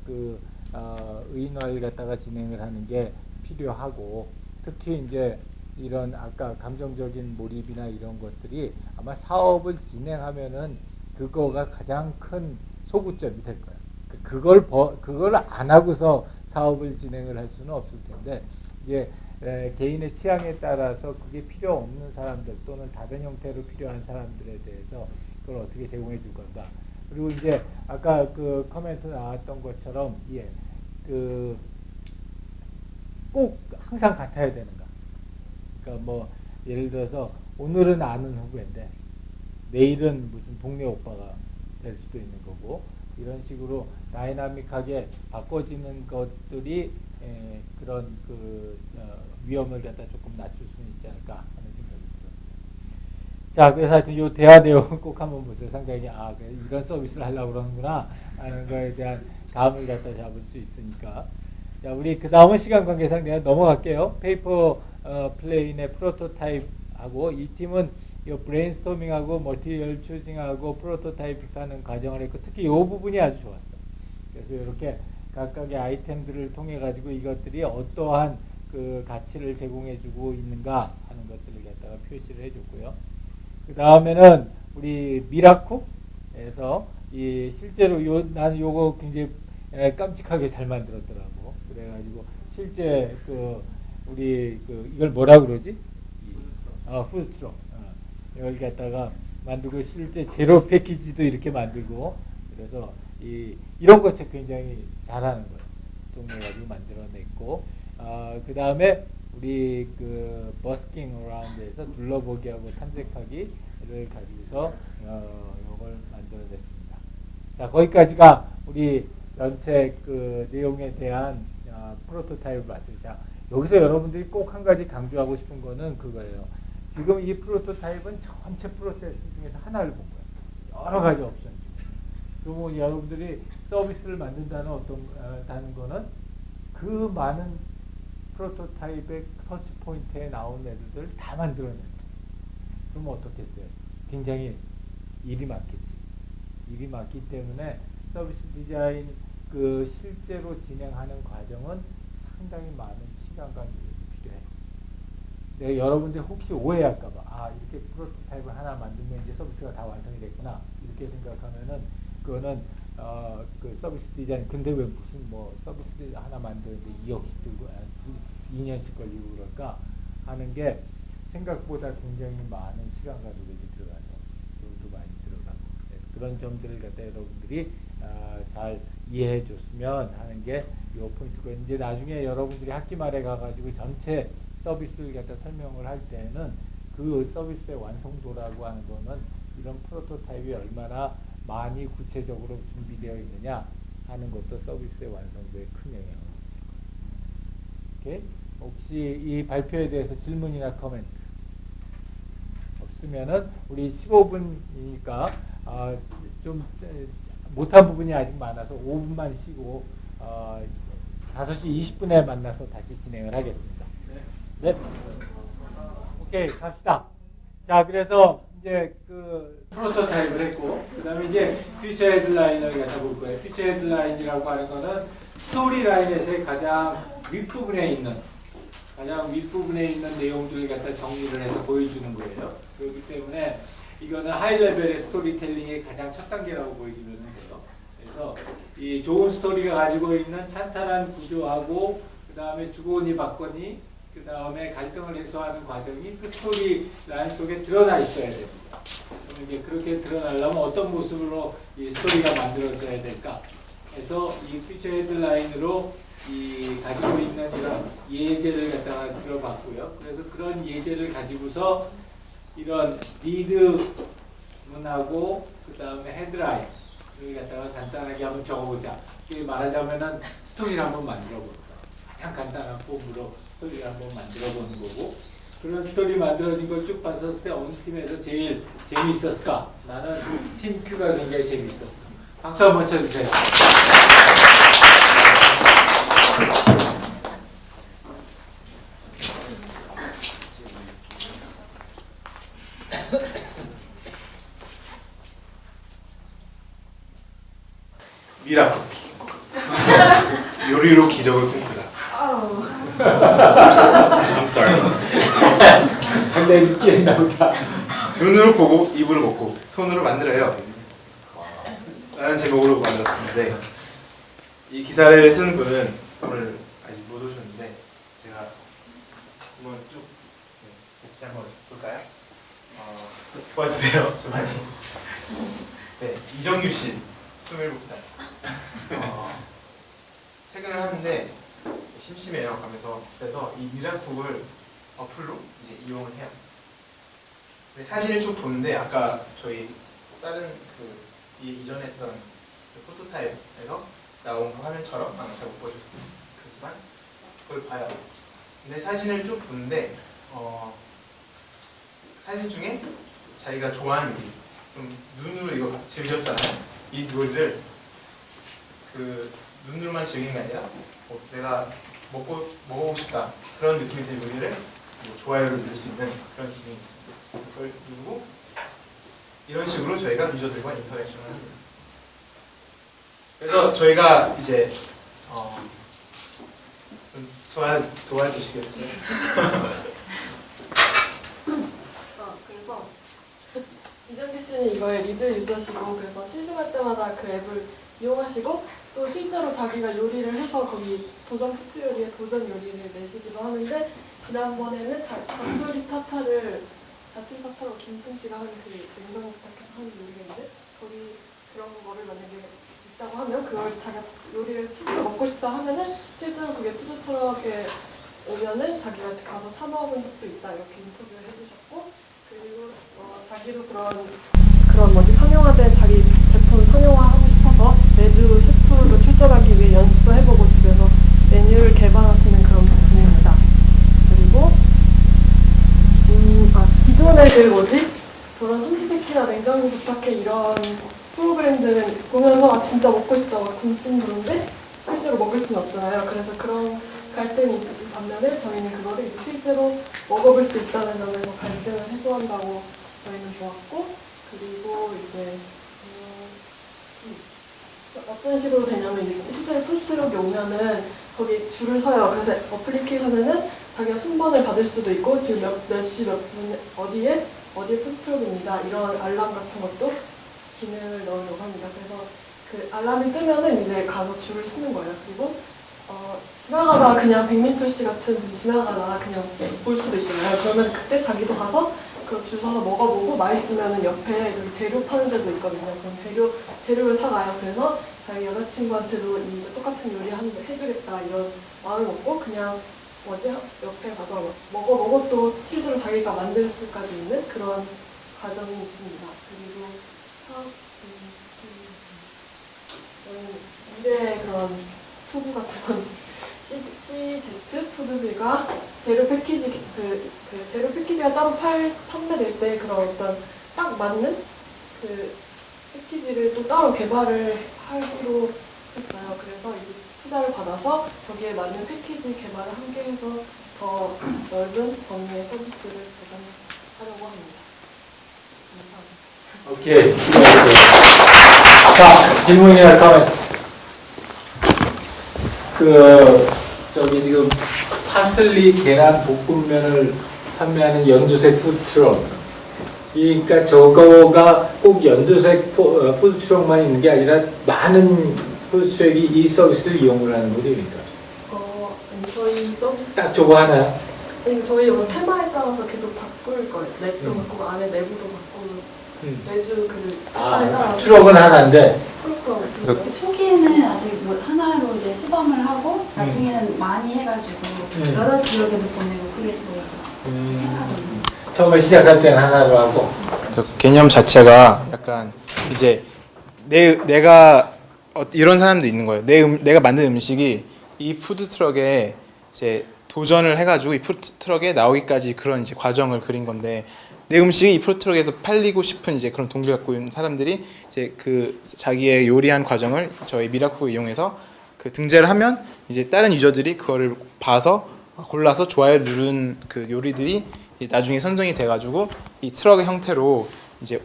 의인화를 갖다가 진행을 하는 게 필요하고, 특히 이제 이런 아까 감정적인 몰입이나 이런 것들이 아마 사업을 진행하면은 그거가 가장 큰 소구점이 될 거예요. 그걸 안 하고서 사업을 진행을 할 수는 없을 텐데, 이제 개인의 취향에 따라서 그게 필요 없는 사람들 또는 다른 형태로 필요한 사람들에 대해서 그걸 어떻게 제공해 줄 건가. 그리고 이제 아까 그 코멘트 나왔던 것처럼 꼭 항상 같아야 되는가. 그러니까 뭐 예를 들어서 오늘은 아는 후배인데 내일은 무슨 동네 오빠가 될 수도 있는 거고, 이런 식으로 다이나믹하게 바꿔지는 것들이 그런 위험을 갖다 조금 낮출 수는 있지 않을까 하는 생각이 들었어요. 자, 그래서 하여튼 이 대화 내용 꼭 한번 보세요. 상당히 그래, 이런 서비스를 하려고 그러는구나 하는 거에 대한 감을 갖다 잡을 수 있으니까. 자, 우리 그 다음은 시간 관계상 내가 넘어갈게요. 페이퍼 플레인의 프로토타입하고 이 팀은 이 브레인스토밍하고 머티리얼 추징하고 프로토타입하는 과정을 했고 특히 이 부분이 아주 좋았어. 그래서 이렇게 각각의 아이템들을 통해 가지고 이것들이 어떠한 그 가치를 제공해주고 있는가 하는 것들을 갖다가 표시를 해줬고요. 그 다음에는 우리 미라쿡에서 이 실제로 나는 요거 굉장히 깜찍하게 잘 만들었더라고. 그래가지고 실제 그 우리 그 이걸 뭐라 그러지? 푸드트럭. 이걸 갖다가 만들고 실제 제로 패키지도 이렇게 만들고 그래서 이런 것 굉장히 잘하는 거예요. 동네가지고 만들어냈고 그 다음에 우리 그 버스킹 어라운드에서 둘러보기하고 탐색하기를 가지고서 이걸 만들어냈습니다. 자, 거기까지가 우리 전체 그 내용에 대한 프로토타입을 봤어요. 자, 여기서 여러분들이 꼭 한 가지 강조하고 싶은 거는 그거예요. 지금 이 프로토타입은 전체 프로세스 중에서 하나를 본 거예요. 여러 가지 옵션 중에서. 그리고 여러분들이 서비스를 만든다는 다는 거는 그 많은 프로토타입의 터치 포인트에 나온 애들을 다 만들어내는 거예요. 그럼 어떻겠어요? 굉장히 일이 많겠지. 일이 많기 때문에 서비스 디자인 그 실제로 진행하는 과정은 상당히 많은 시간과 노력이 필요해요. 내가 여러분들 혹시 오해할까봐 이렇게 프로토타입을 하나 만들면 이제 서비스가 다 완성이 됐구나 이렇게 생각하면은 그거는 그 서비스 디자인 근데 왜 무슨 뭐 서비스 하나 만드는데 2억씩 들고 2년씩 걸리고 그럴까 하는 게 생각보다 굉장히 많은 시간과 노력이 들어가죠. 돈도 많이 들어가고 그래서 그런 점들을 갖다 여러분들이 잘 이해해 줬으면 하는 게 이 포인트고 이제 나중에 여러분들이 학기 말에 가가지고 전체 서비스를 갖다 설명을 할 때는 그 서비스의 완성도라고 하는 거는 이런 프로토타입이 얼마나 많이 구체적으로 준비되어 있느냐 하는 것도 서비스의 완성도에 큰 영향을 미칠 거예요. 오케이? 혹시 이 발표에 대해서 질문이나 코멘트 없으면은 우리 15분이니까 좀 못한 부분이 아직 많아서 5분만 쉬고 5시 20분에 만나서 다시 진행을 하겠습니다. 네. 오케이, 갑시다. 자, 그래서 이제 그 프로토타입을 했고, 그 다음에 이제 퓨처 헤드라인을 갖다 볼 거예요. 퓨처 헤드라인이라고 하는 거는 스토리 라인에서의 가장 윗부분에 있는 내용들을 갖다 정리를 해서 보여주는 거예요. 그렇기 때문에 이거는 하이 레벨의 스토리텔링의 가장 첫 단계라고 보여주면 돼요. 그래서 이 좋은 스토리가 가지고 있는 탄탄한 구조하고 그 다음에 주거니 받거니 그 다음에 갈등을 해소하는 과정이 그 스토리 라인 속에 드러나 있어야 됩니다. 그럼 이제 그렇게 드러나려면 어떤 모습으로 이 스토리가 만들어져야 될까? 그래서 이 퓨처 헤드라인으로 이 가지고 있는 이런 예제를 갖다가 들어봤고요. 그래서 그런 예제를 가지고서 이런 리드 문하고 그 다음에 헤드라인을 갖다가 간단하게 한번 적어보자. 이게 말하자면은 스토리를 한번 만들어보는 거예요. 가장 간단한 폼으로 스토리를 한번 만들어보는 거고 그런 스토리 만들어진 걸 쭉 봤었을 때 어느 팀에서 제일 재미있었을까? 나는 팀 Q가 굉장히 재미있었어. 박수 한번 쳐주세요. 미라클 요리로 기적을 꿈꾸다. I'm sorry. 상당히 늦게 나오다. 눈으로 보고 입으로 먹고 손으로 만들어요. 라는 제목으로 만들었습니다. 이 기사를 쓴 분은 오늘 아직 못 오셨는데 제가 한번 쭉 같이 한번 볼까요? 도와주세요. 좀 많이. 네, 이정규 씨, 27살. 퇴근을 하는데 심심해요. 가면서 그래서 이 미라쿡을 어플로 이제 이용을 해요. 근데 사진을 쭉 보는데 아까 저희 다른 이전에 했던 그 프로토타입에서 나온 그 화면처럼 아마 잘 못 보셨지만 그걸 봐요. 근데 사진을 쭉 보는데 사진 중에 자기가 좋아하는 요리, 좀 눈으로 이거 즐겼잖아요. 이 요리를 그 눈으로만 즐기는 게 아니라 내가 먹어보고 싶다 그런 느낌이 드는 요리를 좋아요를 누를 수 있는 그런 기능이 있습니다. 그래서 그걸 누르고 이런 식으로 저희가 유저들과 인터랙션을 합니다. 그래서 저희가 이제 좀 도와주시겠어요? 그래서 이정규 씨는 이거에 리드 유저시고 그래서 심심할 때마다 그 앱을 이용하시고 또 실제로 자기가 요리를 해서 거기 도전 푸트 요리에 도전 요리를 내시기도 하는데 지난번에는 자투리 타타를 자투리 타타로 김풍 씨가 하는 그 냉장고 부탁해서 하는 요리가 있는데 거기 그런 거를 만약에 있다고 하면 그걸 자기가 요리를 실제로 먹고 싶다 하면은 실제로 그게 푸드트럭에 오면은 자기가 가서 사 먹은 적도 있다 이렇게 인터뷰를 해주셨고 그리고 자기도 그런 뭐지 상용화된 자기 제품 상용화하고 싶어서 매주 셰프로 출전하기 위해 연습도 해보고 집에서 메뉴를 개발하시는 그런 분입니다. 그리고 기존의 그 뭐지 그런 삼시세끼나 냉장고 부탁해 이런 프로그램들은 보면서 진짜 먹고 싶다 막 군침 도는데 실제로 먹을 수는 없잖아요. 그래서 그런 갈등이 있는 반면에 저희는 그거를 이제 실제로 먹어볼 수 있다는 점에서 갈등을 해소한다고 저희는 보았고 그리고 이제 어떤 식으로 되냐면 이제 실제로 푸드트럭이 오면은 거기 줄을 서요. 그래서 어플리케이션에는 자기가 순번을 받을 수도 있고 지금 몇 시 몇 분 어디에 푸드트럭입니다. 이런 알람 같은 것도 기능을 넣으려고 합니다. 그래서 그 알람이 뜨면은 이제 가서 줄을 서는 거예요. 그리고 지나가다가 그냥 백민철 씨 같은 분이 지나가다가 그냥 볼 수도 있잖아요. 그러면 그때 자기도 가서 그 줄 서서 먹어보고 맛있으면은 옆에 여기 재료 파는 데도 있거든요. 그럼 재료를 사가요. 그래서 자기 여자친구한테도 이 똑같은 요리 해주겠다 이런 마음을 먹고 그냥 옆에 가서 먹어보고 또 실제로 자기가 만들 수까지 있는 그런 과정이 있습니다. 그리고 미래의 그런 소구 같은 CZ 푸드빌과 재료 패키지 그 재료 패키지가 따로 판매될 때 그런 어떤 딱 맞는 그 패키지를 또 따로 개발을 하기로 했어요. 그래서 이제 투자를 받아서 거기에 맞는 패키지 개발을 함께 해서 더 넓은 범위의 서비스를 제공하려고 합니다. 감사합니다. 오케이. 자, 질문이나 comment. 저기 지금 파슬리 계란 볶음면을 판매하는 연두색 푸드트럭. 그러니까 저거가 꼭 연두색 푸드트럭만 있는 게 아니라 많은 푸드트럭이 이 서비스를 이용을 하는 거죠, 그러니까. 저희 서비스 딱 저거 하나요? 저희 이거 테마에 따라서 계속 바꿀 거예요. 랩도 바꾸고 안에 내부도 바꾸고 매주 그 테마에 따라서. 트럭은 하나인데. 트럭도 초기에는 아직 뭐 하나로 이제 시범을 하고 나중에는 많이 해가지고 여러 지역에도 보내고 그게 저희 생각입니다. 처음에 시작할 때는 하나로 하고. 그래서 개념 자체가 약간 이제 내가 이런 사람도 있는 거예요. 내가 만든 음식이 이 푸드 트럭에 이제 도전을 해가지고 이 푸드 트럭에 나오기까지 그런 이제 과정을 그린 건데 내 음식이 이 푸드 트럭에서 팔리고 싶은 이제 그런 동기를 갖고 있는 사람들이 이제 그 자기의 요리한 과정을 저희 미라쿠를 이용해서 그 등재를 하면 이제 다른 유저들이 그거를 봐서 골라서 좋아요 누른 그 요리들이 나중에 선정이 돼가지고 이 트럭의 형태로 이제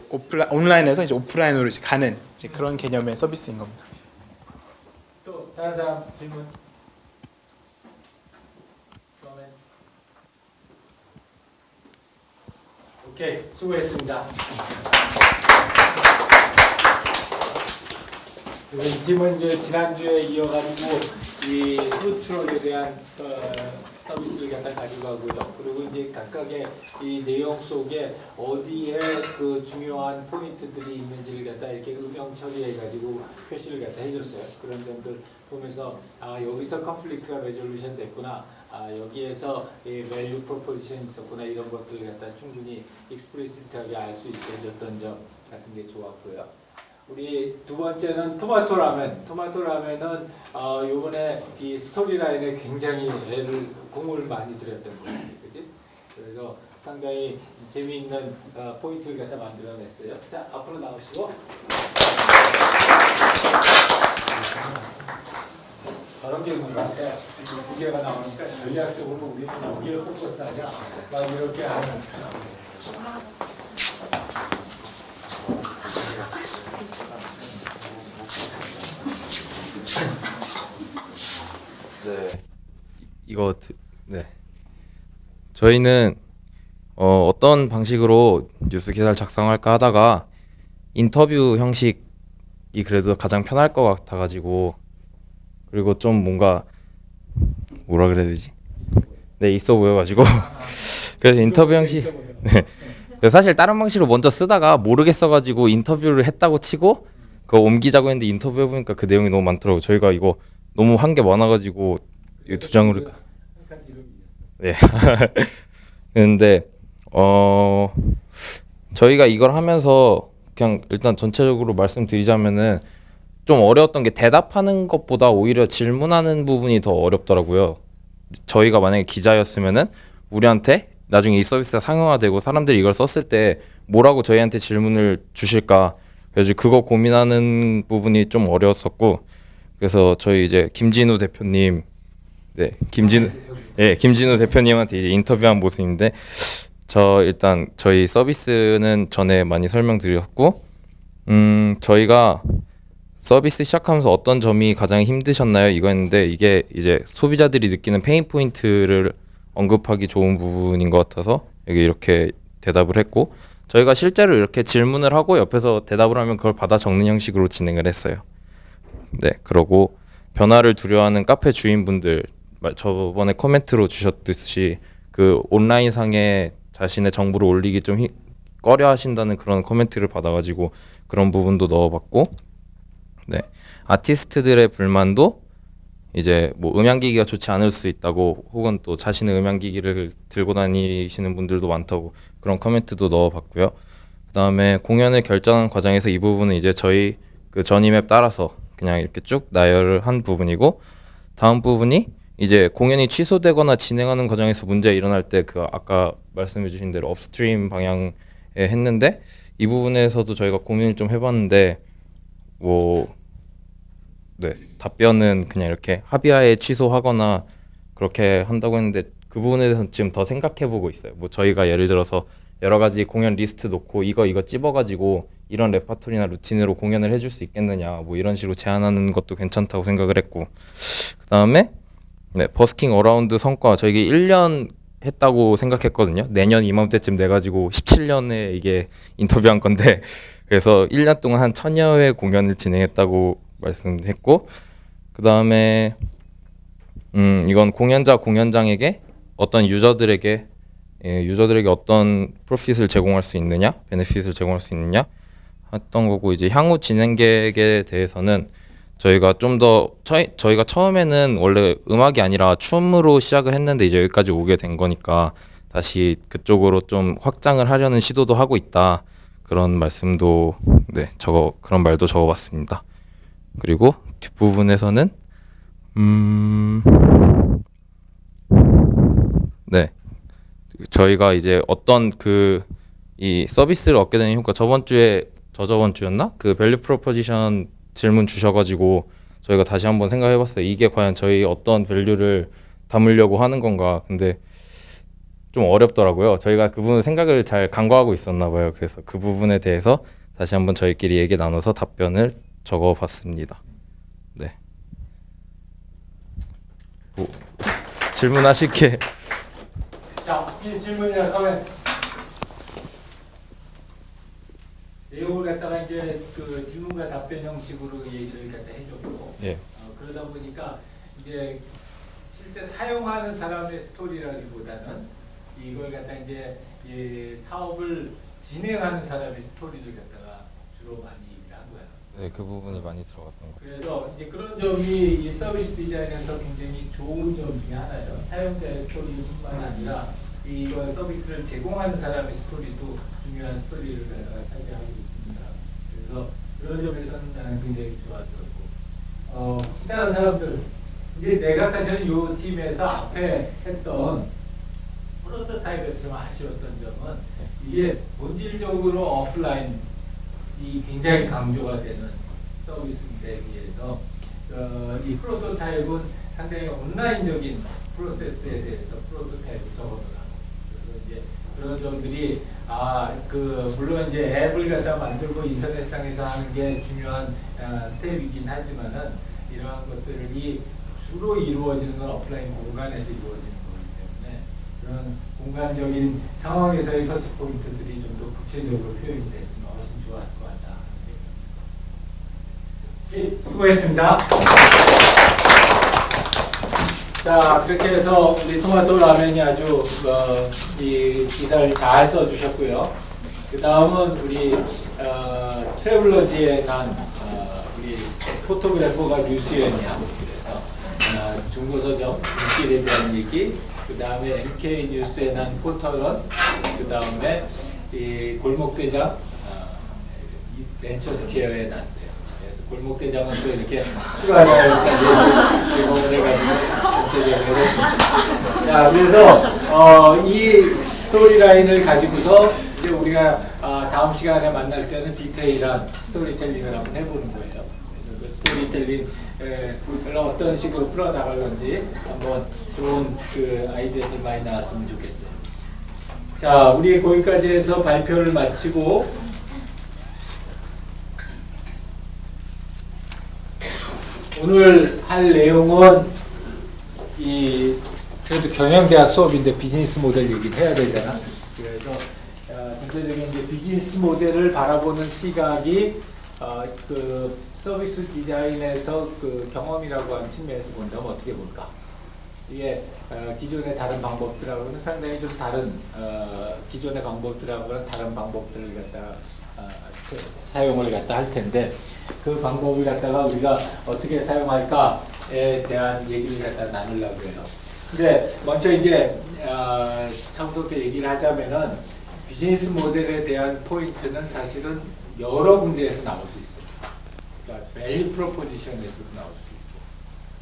온라인에서 이제 오프라인으로 이제 가는 이제 그런 개념의 서비스인 겁니다. 또 다른 사람 질문. 오케이, 수고했습니다. 이 팀은 이제 지난주에 이어가지고 이 푸드트럭에 대한 서비스를 갖다 가지고 가고요. 그리고 이제 각각의 이 내용 속에 어디에 그 중요한 포인트들이 있는지를 갖다 이렇게 음영 처리해가지고 표시를 갖다 해줬어요. 그런 점들 보면서 여기서 컨플릭트가 레졸루션 됐구나. 여기에서 이 밸류 프로포지션이 있었구나. 이런 것들을 갖다 충분히 익스플리시트하게 알 수 있게 해줬던 점 같은 게 좋았고요. 우리 두 번째는 토마토 라멘. 토마토 라멘은 요번에 이 스토리 라인에 굉장히 공을 많이 들였던 것 같아요. 그지? 그래서 상당히 재미있는 포인트를 갖다 만들어냈어요. 자, 앞으로 나오시고. 저런 게 있는 것 같아요. 두 개가 나오니까 전략적으로 우리는 어디에 포커스하냐 막 이렇게 하는. 네. 저희는 어떤 방식으로 뉴스 기사를 작성할까 하다가 인터뷰 형식이 그래도 가장 편할 것 같아가지고, 그리고 좀 뭔가 뭐라 그래야 되지? 네, 있어 보여가지고 그래서 인터뷰 형식. 네. 그래서 사실 다른 방식으로 먼저 쓰다가 모르겠어가지고 인터뷰를 했다고 치고 그거 옮기자고 했는데 인터뷰 해보니까 그 내용이 너무 많더라고요. 저희가 이거 너무 한 게 많아가지고 이 두 장으로. 네. 근데 저희가 이걸 하면서 그냥 일단 전체적으로 말씀드리자면은 좀 어려웠던 게 대답하는 것보다 오히려 질문하는 부분이 더 어렵더라고요. 저희가 만약에 기자였으면은 우리한테 나중에 이 서비스가 상용화되고 사람들이 이걸 썼을 때 뭐라고 저희한테 질문을 주실까, 그래서 그거 고민하는 부분이 좀 어려웠었고, 그래서 저희 이제 김진우 대표님, 김진우 대표님한테 이제 인터뷰한 모습인데, 일단 저희 서비스는 전에 많이 설명드렸고, 저희가 서비스 시작하면서 어떤 점이 가장 힘드셨나요? 이거였는데, 이게 이제 소비자들이 느끼는 페인 포인트를 언급하기 좋은 부분인 것 같아서 여기 이렇게 대답을 했고, 저희가 실제로 이렇게 질문을 하고 옆에서 대답을 하면 그걸 받아 적는 형식으로 진행을 했어요. 네, 그러고 변화를 두려워하는 카페 주인분들, 저번에 코멘트로 주셨듯이 그 온라인상에 자신의 정보를 올리기 좀 꺼려 하신다는 그런 코멘트를 받아가지고 그런 부분도 넣어봤고, 네, 아티스트들의 불만도 이제 뭐 음향기기가 좋지 않을 수 있다고, 혹은 또 자신의 음향기기를 들고 다니시는 분들도 많다고 그런 코멘트도 넣어봤고요. 그다음에 공연을 결정하는 과정에서 이 부분은 이제 저희 그 전임에 따라서 그냥 이렇게 쭉 나열을 한 부분이고, 다음 부분이 이제 공연이 취소되거나 진행하는 과정에서 문제가 일어날 때 그 아까 말씀해 주신 대로 업스트림 방향에 했는데, 이 부분에서도 저희가 고민을 좀 해봤는데 네, 답변은 그냥 이렇게 합의하에 취소하거나 그렇게 한다고 했는데, 그 부분에 대해서는 지금 더 생각해보고 있어요. 뭐 저희가 예를 들어서 여러 가지 공연 리스트 놓고 이거 찝어가지고 이런 레퍼토리나 루틴으로 공연을 해줄 수 있겠느냐, 뭐 이런 식으로 제안하는 것도 괜찮다고 생각을 했고, 그 다음에 네, 버스킹 어라운드 성과 저희 1년 했다고 생각했거든요. 내년 이맘때쯤 내가지고 17년에 이게 인터뷰한 건데, 그래서 1년 동안 한 1000여 회 공연을 진행했다고 말씀했고, 그 다음에 이건 공연장에게 어떤 유저들에게 어떤 프로핏을 제공할 수 있느냐, 베네핏을 제공할 수 있느냐 했던 거고, 이제 향후 진행 계획에 대해서는 저희가 좀 더 저희가 처음에는 원래 음악이 아니라 춤으로 시작을 했는데 이제 여기까지 오게 된 거니까 다시 그쪽으로 좀 확장을 하려는 시도도 하고 있다, 그런 말씀도 그런 말도 적어봤습니다. 그리고 뒷부분에서는 네, 저희가 이제 어떤 이 서비스를 얻게 되는 효과, 저번 주였나? 그 밸류 프로포지션 질문 주셔가지고 저희가 다시 한번 생각해봤어요. 이게 과연 저희 어떤 밸류를 담으려고 하는 건가. 근데 좀 어렵더라고요. 저희가 그 부분 생각을 잘 간과하고 있었나 봐요. 그래서 그 부분에 대해서 다시 한번 저희끼리 얘기 나눠서 답변을 적어봤습니다. 네. 질문하실 게. 자, 이 질문이나 그러면 내용을 갖다가 이제 그 질문과 답변 형식으로 얘기를 갖다 해줬고, 예. 그러다 보니까 이제 실제 사용하는 사람의 스토리라기보다는 이걸 갖다 이제 이 사업을 진행하는 사람의 스토리를 갖다가 주로 많이 얘기를 한 거야. 네, 그 부분이 많이 들어갔던 것 같아요. 그래서 이제 그런 점이 이 서비스 디자인에서 굉장히 좋은 점 중에 하나예요. 사용자의 스토리뿐만 아니라 이거 서비스를 제공하는 사람의 스토리도 중요한 스토리를 갖다가 차지하고 있습니다. 그래서 그런 점에서는 나는 굉장히 좋았었고, 혹시 다른 사람들, 이제 내가 사실은 이 팀에서 앞에 했던 프로토타입에서 좀 아쉬웠던 점은 이게 본질적으로 오프라인이 굉장히 강조가 되는 서비스에 비해서 이 프로토타입은 상당히 온라인적인 프로세스에 대해서 프로토타입을 적어놓으라고. 그래서 이제 그런 점들이 물론 이제 앱을 갖다 만들고 인터넷상에서 하는 게 중요한 스텝이긴 하지만은 이러한 것들이 주로 이루어지는 건 오프라인 공간에서 이루어지는 거기 때문에 그런 공간적인 상황에서의 터치 포인트들이 좀 더 구체적으로 표현이 됐으면 훨씬 좋았을 것 같다. 네, 수고했습니다. 자, 그렇게 해서 우리 토마토 라면이 아주 이 기사를 잘 써주셨고요. 그 다음은 우리 트래블러지에 난 우리 포토그래퍼가 류수연이야. 그래서 중고서점 인기에 대한 얘기, 그 다음에 MK 뉴스에 난 포터런, 그 다음에 이 골목대장 이 벤처스케어에 났어요. 그래서 골목대장은 또 이렇게 추가자료까지 제공을 해가지고 전체적으로 했습니다. 자, 그래서 이 스토리라인을 가지고서 이제 우리가 다음 시간에 만날 때는 디테일한 스토리텔링을 한번 해보는 거예요. 그래서 그 스토리텔링을 어떤 식으로 풀어나갈 건지 한번 좋은 그 아이디어들 많이 나왔으면 좋겠어요. 자, 우리 거기까지 해서 발표를 마치고 오늘 할 내용은 그래도 경영대학 수업인데 비즈니스 모델 얘기를 해야 되잖아. 그래서 전체적인 이제 비즈니스 모델을 바라보는 시각이 그 서비스 디자인에서 그 경험이라고 하는 측면에서 본다면 어떻게 볼까? 이게 기존의 다른 방법들하고는 상당히 좀 다른 기존의 방법들하고는 다른 방법들을 갖다 사용을 갖다 할 텐데 그 방법을 갖다가 우리가 어떻게 사용할까에 대한 얘기를 갖다 나누려고 해요. 근데 먼저 이제 처음부터 얘기를 하자면은 비즈니스 모델에 대한 포인트는 사실은 여러 군데에서 나올 수 있어요. 그러니까 밸류 프로포지션에서도 나올 수 있고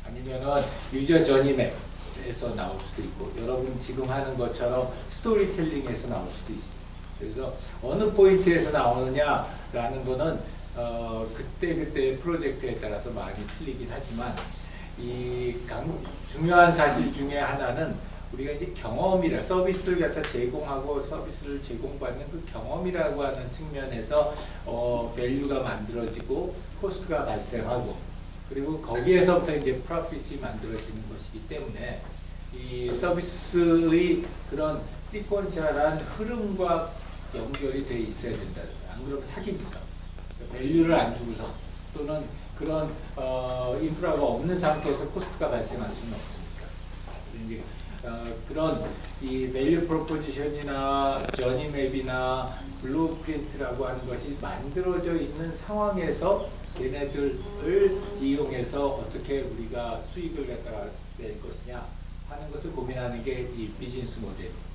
아니면은 유저 저니 맵에서 나올 수도 있고 여러분 지금 하는 것처럼 스토리텔링에서 나올 수도 있어요. 그래서 어느 포인트에서 나오느냐라는 거는 그때그때 프로젝트에 따라서 많이 틀리긴 하지만 중요한 사실 중에 하나는 우리가 이제 경험이라 서비스를 갖다 제공하고 서비스를 제공받는 그 경험이라고 하는 측면에서 밸류가 만들어지고 코스트가 발생하고 그리고 거기에서부터 이제 프로핏이 만들어지는 것이기 때문에 이 서비스의 그런 시퀀셜한 흐름과 연결이 돼 있어야 된다. 안 그러면 사기니까. 밸류를 안 주고서 또는 그런 인프라가 없는 상태에서 코스트가 발생할 수는 없으니까. 이제 그런 이 밸류 프로포지션이나 저니 맵이나 블루프린트라고 하는 것이 만들어져 있는 상황에서 얘네들을 이용해서 어떻게 우리가 수익을 갖다가 낼 것이냐 하는 것을 고민하는 게 이 비즈니스 모델입니다.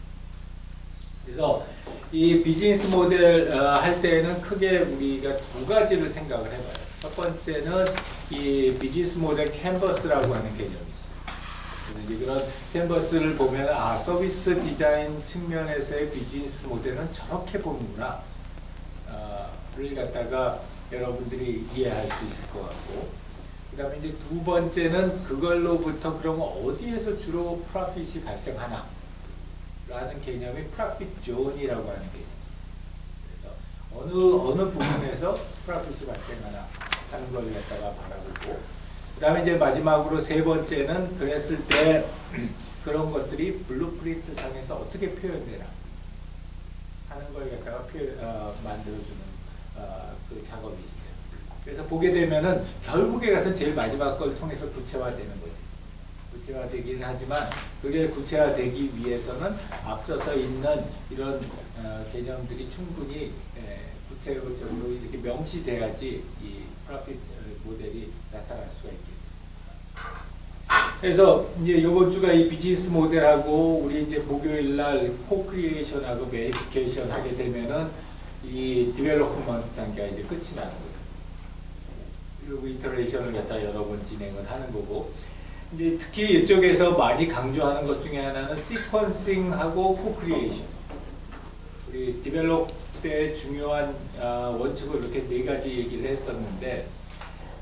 그래서 이 비즈니스 모델 할 때는 크게 우리가 두 가지를 생각을 해봐요. 첫 번째는 이 비즈니스 모델 캔버스라고 하는 개념이 있어요. 이제 그런 캔버스를 보면 서비스 디자인 측면에서의 비즈니스 모델은 저렇게 보는구나. 를 갖다가 여러분들이 이해할 수 있을 것 같고 그 다음에 이제 두 번째는 그걸로부터 그러면 어디에서 주로 프로핏이 발생하나 라는 개념이 프로핏 존이라고 하는 개념. 그래서 어느 부분에서 프로핏이 발생하나 하는 걸 갖다가 바라보고 그 다음에 이제 마지막으로 세 번째는 그랬을 때 그런 것들이 블루프린트 상에서 어떻게 표현되나 하는 걸 갖다가 만들어주는 그 작업이 있어요. 그래서 보게 되면은 결국에 가서 제일 마지막 걸 통해서 구체화되는 거지. 구체화되긴 하지만 그게 구체화되기 위해서는 앞서서 있는 이런 개념들이 충분히 구체적으로 이렇게 명시돼야지 이 프로핏 모델이 나타날 수가 있겠죠. 그래서 이제 이번 주가 이 비즈니스 모델하고 우리 이제 목요일 날 코크리에이션하고 베리피케이션 하게 되면은 이 디벨로프먼트 단계가 이제 끝이 나는 거예요. 그리고 이터레이션을 갖다 여러 번 진행을 하는 거고 이제 특히 이쪽에서 많이 강조하는 것 중에 하나는 시퀀싱하고 코크리에이션. 우리 디벨롭 때 중요한 원칙을 이렇게 네 가지 얘기를 했었는데,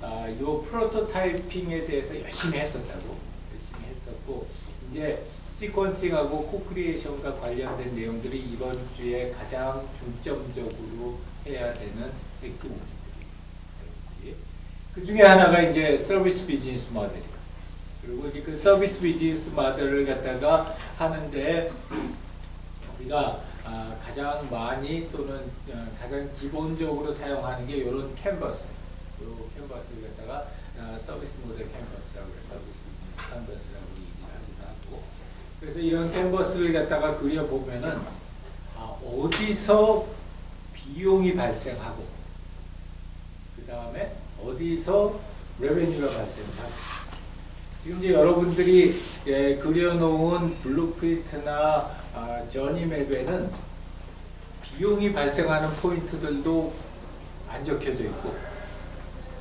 이 프로토타이핑에 대해서 열심히 했었다고. 열심히 했었고, 이제 시퀀싱하고 코크리에이션과 관련된 내용들이 이번 주에 가장 중점적으로 해야 되는 액티비티들이. 그 중에 하나가 이제 서비스 비즈니스 모델이에요. 그리고 이제 그 서비스 비즈니스 모델을 갖다가 하는데 우리가 가장 많이 또는 가장 기본적으로 사용하는 게 이런 캔버스. 이 캔버스를 갖다가 서비스 모델 캔버스라고 해서 서비스 비즈니스 캔버스라고 얘기를 하기도 하고. 그래서 이런 캔버스를 갖다가 그려보면은 어디서 비용이 발생하고 그 다음에 어디서 레베뉴가 발생하고. 지금 이제 여러분들이 그려놓은 블루프린트나 저니맵에는 비용이 발생하는 포인트들도 안 적혀져 있고,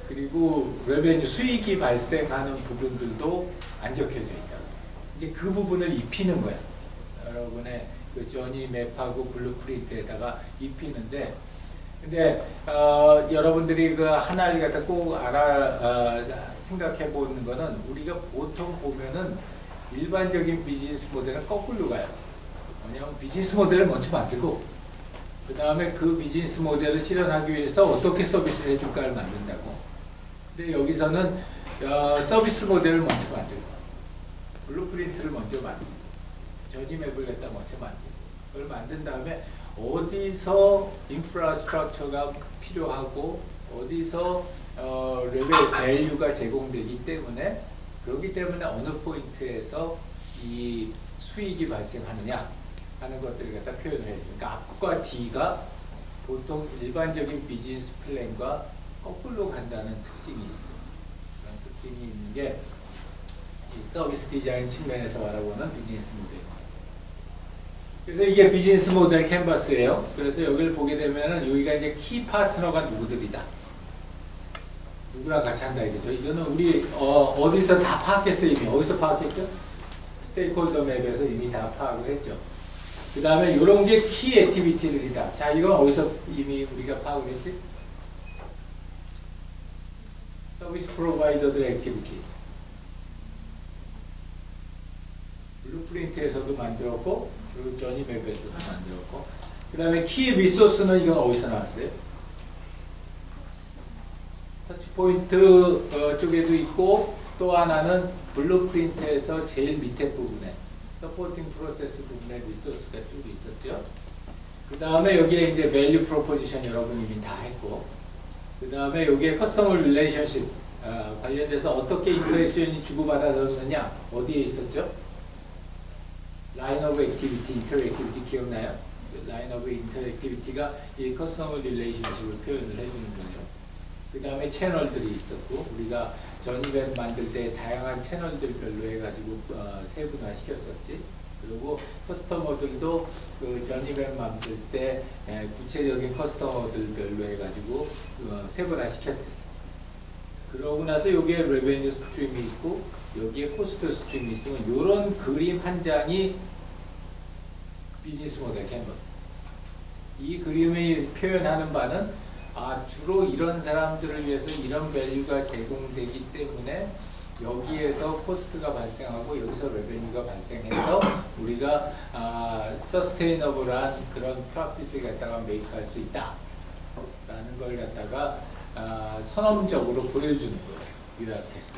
그리고 레베뉴 수익이 발생하는 부분들도 안 적혀져 있다. 이제 그 부분을 입히는 거야. 여러분의 그 저니맵하고 블루프린트에다가 입히는데, 근데 여러분들이 그 하나를 갖다 꼭 생각해 보는 거는, 우리가 보통 보면은 일반적인 비즈니스 모델은 거꾸로 가요. 뭐냐면 비즈니스 모델을 먼저 만들고 그 다음에 그 비즈니스 모델을 실현하기 위해서 어떻게 서비스를 해줄까를 만든다고. 근데 여기서는 서비스 모델을 먼저 만들고 블루프린트를 먼저 만들고 저니맵을 갖다 먼저 만들고, 그걸 만든 다음에 어디서 인프라스트럭처가 필요하고 어디서 레벨 밸류가 제공되기 때문에, 그렇기 때문에 어느 포인트에서 이 수익이 발생하느냐 하는 것들을 갖다 표현을 해요. 그러니까 앞과 뒤가 보통 일반적인 비즈니스 플랜과 거꾸로 간다는 특징이 있어요. 그런 특징이 있는 게 이 서비스 디자인 측면에서 바라보는 비즈니스 모델입니다. 그래서 이게 비즈니스 모델 캔버스예요. 그래서 여기를 보게 되면은 여기가 이제 키 파트너가 누구들이다. 누구랑 같이 한다 이거죠. 이거는 우리 어디서 다 파악했어요. 이미 어디서 파악했죠? 스테이크홀더 맵에서 이미 다 파악을 했죠. 그 다음에 이런 게 키 액티비티들이다. 자, 이건 어디서 이미 우리가 파악을 했지? 서비스 프로바이더들 액티비티. 블루프린트에서도 만들었고, 그리고 저니맵에서도 만들었고, 그 다음에 키 리소스는 이건 어디서 나왔어요? 터치포인트 쪽에도 있고, 또 하나는 블루프린트에서 제일 밑에 부분에 서포팅 프로세스 부분에 리소스가 쭉 있었죠. 그 다음에 여기에 이제 밸류 프로포지션 여러분 이미 다 했고, 그 다음에 여기에 커스터머 릴레이션십 관련돼서 어떻게 인터랙션이 주고받아졌느냐 어디에 있었죠? 라인 오브 액티비티, 인터랙티비티 기억나요? 라인 오브 인터랙티비티가 이 커스터머 릴레이션십을 표현을 해주는 거죠. 그 다음에 채널들이 있었고, 우리가 저니맵 만들 때 다양한 채널들별로 해가지고 세분화 시켰었지. 그리고 커스터머들도 그 저니맵 만들 때 구체적인 커스터머들별로 해가지고 세분화 시켰댔어. 그러고 나서 여기에 레베뉴 스트림이 있고 여기에 코스트 스트림이 있으면 이런 그림 한 장이 비즈니스 모델 캔버스. 이 그림이 표현하는 바는 주로 이런 사람들을 위해서 이런 밸류가 제공되기 때문에 여기에서 코스트가 발생하고 여기서 레베뉴가 발생해서 우리가 서스테이너블한 그런 프로핏을 갖다가 메이크할 수 있다 라는 걸 갖다가 선언적으로 보여주는 거예요. 요약해서.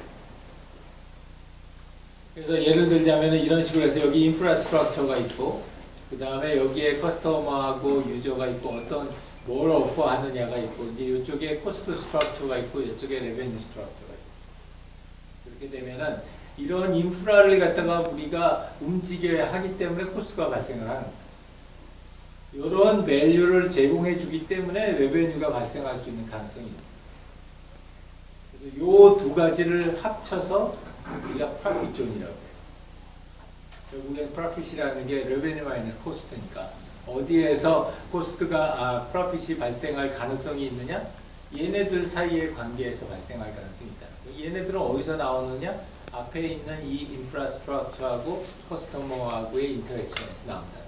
그래서 예를 들자면 이런 식으로 해서 여기 인프라스트럭처가 있고 그 다음에 여기에 커스터머하고 유저가 있고 어떤 뭘 오퍼하느냐가 있고 이제 이쪽에 코스트 스트럭처가 있고 이쪽에 레베뉴 스트럭처가 있어요. 그렇게 되면은 이런 인프라를 갖다가 우리가 움직여야 하기 때문에 코스트가 발생을 하는 거예요. 이런 밸류를 제공해 주기 때문에 레베뉴가 발생할 수 있는 가능성이 있는 거예요. 그래서 이 두 가지를 합쳐서 우리가 프로핏 존이라고 해요. 결국엔 프로핏이라는 게 레베뉴 마이너스 코스트니까 어디에서 코스트가 프로핏이 발생할 가능성이 있느냐? 얘네들 사이의 관계에서 발생할 가능성이 있다. 얘네들은 어디서 나오느냐? 앞에 있는 이 인프라스트럭처하고 커스터머하고의 인터랙션에서 나온다.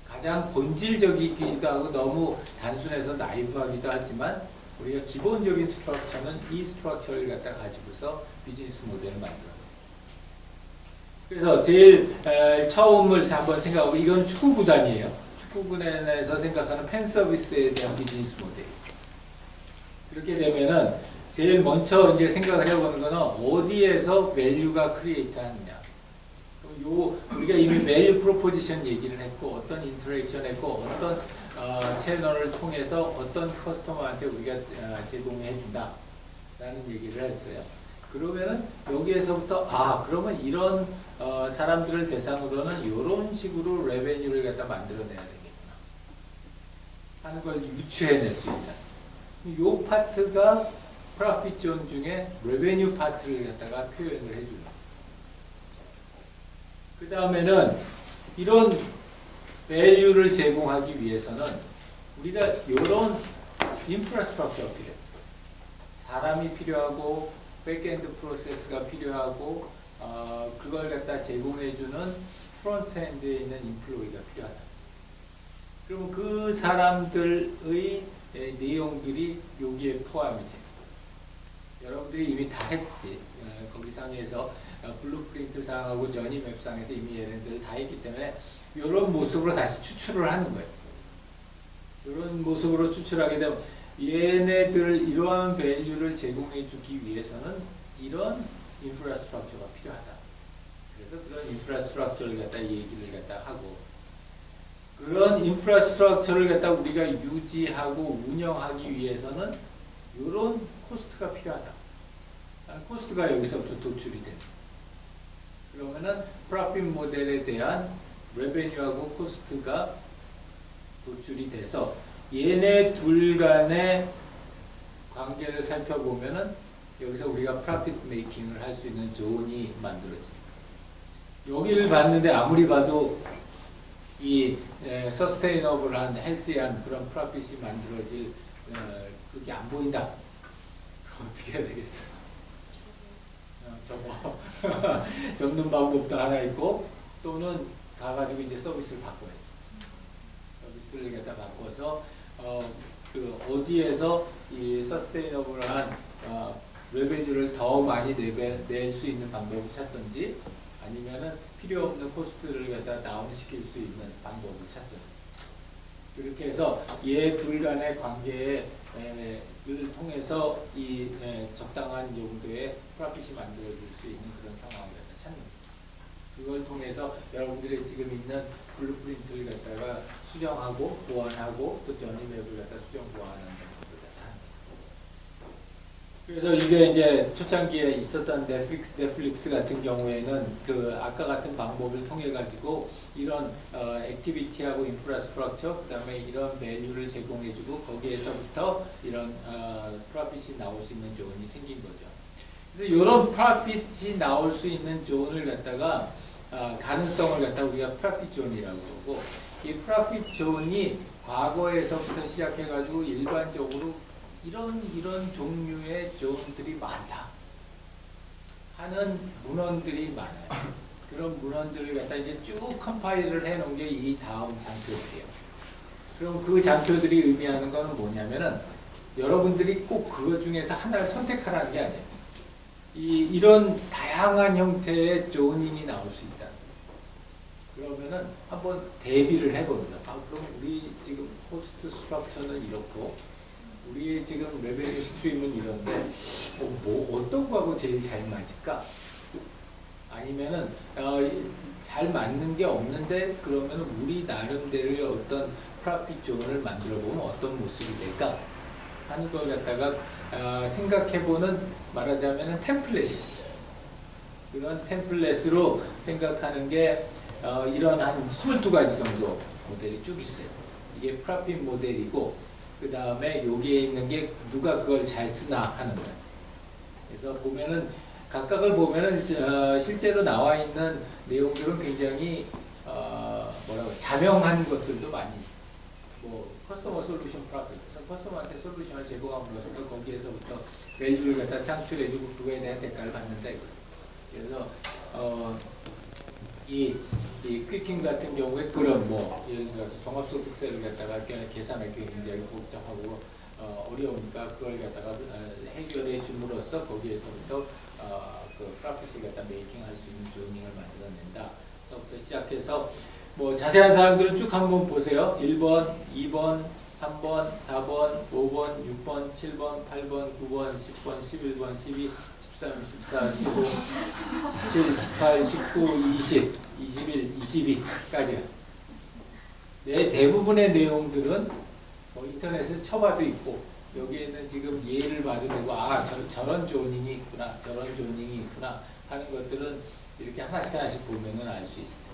가장 본질적이기도 하고 너무 단순해서 나이브하기도 하지만 우리가 기본적인 스트럭처는 이 스트럭처를 갖다 가지고서 비즈니스 모델을 만들어요. 그래서 제일 처음을 한번 생각하고 이건 축구 구단이에요. 축구 구단에서 생각하는 팬 서비스에 대한 비즈니스 모델. 그렇게 되면은 제일 먼저 이제 생각을 해보는 거는 어디에서 밸류가 크리에이트 하느냐. 우리가 이미 밸류 프로포지션 얘기를 했고 어떤 인터랙션 했고 어떤 채널을 통해서 어떤 커스터머한테 우리가 제공해 준다 라는 얘기를 했어요. 그러면은 여기에서부터 그러면 이런 사람들을 대상으로는 이런 식으로 레베뉴를 갖다 만들어내야 되겠구나 하는 걸 유추해낼 수 있다. 이 파트가 프로핏 존 중에 레베뉴 파트를 갖다가 표현을 해주는. 그 다음에는 이런 밸류를 제공하기 위해서는 우리가 이런 인프라스트럭처가 필요해요. 사람이 필요하고 백엔드 프로세스가 필요하고 그걸 갖다 제공해주는 프론트엔드에 있는 인플로이가 필요하다. 그러면 그 사람들의 내용들이 여기에 포함이 돼요. 여러분들이 이미 다 했지. 거기 상에서 블루프린트 상하고 저니 맵 상에서 이미 얘네들 다 했기 때문에 이런 모습으로 다시 추출을 하는 거예요. 이런 모습으로 추출하게 되면 얘네들 이러한 밸류를 제공해 주기 위해서는 이런 인프라스트럭처가 필요하다. 그래서 그런 인프라스트럭처를 갖다 얘기를 갖다 하고 그런 인프라스트럭처를 갖다 우리가 유지하고 운영하기 위해서는 이런 코스트가 필요하다. 코스트가 여기서부터 도출이 된다. 그러면은 프로핏 모델에 대한 레베뉴하고 코스트가 도출이 돼서 얘네 둘 간의 관계를 살펴보면은 여기서 우리가 프로핏 메이킹을 할 수 있는 존이 만들어집니다. 여기를 봤는데 아무리 봐도 이 서스테이너블한 헬스한 그런 프로핏이 만들어질 그게 안 보인다. 그럼 어떻게 해야 되겠어? 접는 방법도 하나 있고 또는 가가지고 이제 서비스를 바꿔야지. 서비스를 갖다 바꿔서 어디에서 이 서스테이너블한 레베뉴를 더 많이 낼 수 있는 방법을 찾든지 아니면은 필요 없는 코스트를 갖다 다운시킬 수 있는 방법을 찾든지 그렇게 해서 얘 둘 간의 관계를 통해서 이 적당한 정도의 프로핏이 만들어질 수 있는 그런 상황을 갖다 찾는 거죠. 그걸 통해서 여러분들이 지금 있는 블루프린트를 갖다가 수정하고 보완하고 또 저니맵을 갖다 수정 보완하는 작업을 갖다 하는 거예요. 그래서 이게 이제 초창기에 있었던 넷플릭스 같은 경우에는 그 아까 같은 방법을 통해 가지고 이런 액티비티하고 인프라스트럭처 그다음에 이런 밸류를 제공해주고 거기에서부터 이런 프로핏이 나올 수 있는 존이 생긴 거죠. 그래서 이런 프로핏이 나올 수 있는 존을 갖다가 가능성을 갖다 우리가 프로핏 존이라고 그러고 이 프로핏 존이 과거에서부터 시작해가지고 일반적으로 이런 종류의 존들이 많다 하는 문헌들이 많아요. 그런 문헌들을 갖다 이제 쭉 컴파일을 해놓은 게 이 다음 장표들이에요. 그럼 그 장표들이 의미하는 거는 뭐냐면은 여러분들이 꼭 그것 중에서 하나를 선택하라는 게 아니에요. 이런 다양한 형태의 조닝이 나올 수 있다. 그러면은 한번 대비를 해보는 거예요. 그럼 우리 지금 코스트 스트럭처는 이렇고 우리의 지금 레베뉴 스트림은 이런데 어떤 거하고 제일 잘 맞을까? 아니면은 잘 맞는 게 없는데 그러면 우리 나름대로의 어떤 프로핏 존을 만들어 보면 어떤 모습이 될까 하는 걸 갖다가 생각해보는 말하자면은 템플릿이 그런 템플릿으로 생각하는 게 이런 한 22가지 정도 모델이 쭉 있어요. 이게 프로핏 모델이고 그 다음에 여기에 있는 게 누가 그걸 잘 쓰나 하는 거예요. 그래서 보면은 각각을 보면은 실제로 나와 있는 내용들은 굉장히 자명한 것들도 많이 있어요. 뭐 커스터머 솔루션 프로핏, 커스터머한테 솔루션을 제공함으로써 거기에서부터 밸류를 갖다 창출해주고 그거에 대한 대가를 받는다 이거예요. 그래서 이 퀴킹 같은 경우에 그런 뭐 예를 들어서 종합소득세를 갖다가 계산하기 굉장히 복잡하고 어려우니까 그걸 갖다가 해결해 줌으로써 거기에서부터 그 프로핏을 갖다 메이킹할 수 있는 조닝을 만들어낸다. 서부터 시작해서 뭐 자세한 사항들은 쭉 한번 보세요. 1번, 2번, 3번, 4번, 5번, 6번, 7번, 8번, 9번, 10번, 11번, 12, 13, 14, 15, 17, 18, 19, 20, 21, 22까지. 네, 대부분의 내용들은 뭐 인터넷에서 쳐봐도 있고 여기에는 지금 예를 봐도 되고 저런 조닝이 있구나, 저런 조닝이 있구나 하는 것들은 이렇게 하나씩 보면은 알 수 있어요.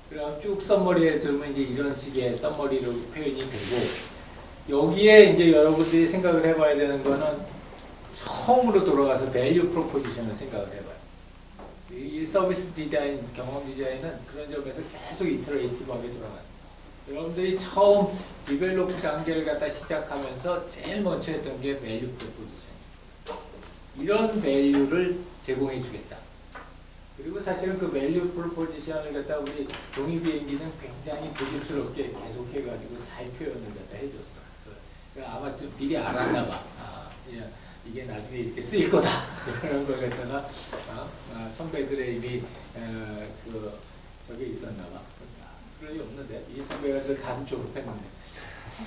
그럼 쭉 썸머리에 들으면 이제 이런 식의 썸머리로 표현이 되고 여기에 이제 여러분들이 생각을 해봐야 되는 거는 처음으로 돌아가서 밸류 프로포지션을 생각을 해봐요. 이 서비스 디자인, 경험 디자인은 그런 점에서 계속 이터레이티브하게 돌아가요. 여러분들이 처음 디벨로프 단계를 갖다 시작하면서 제일 먼저 했던 게 밸류 프로포지션. 이런 밸류를 제공해 주겠다. 그리고 사실은 그 밸류 프로포지션을 갖다 우리 종이 비행기는 굉장히 고집스럽게 계속해가지고 잘 표현을 갖다 해줬어. 아마 좀 미리 알았나 봐. 이게 나중에 이렇게 쓰일 거다. 그런 걸 갖다가 선배들의 이미 저게 있었나 봐. 그럴 리 없는데 이 선배가 다들 졸업했는데.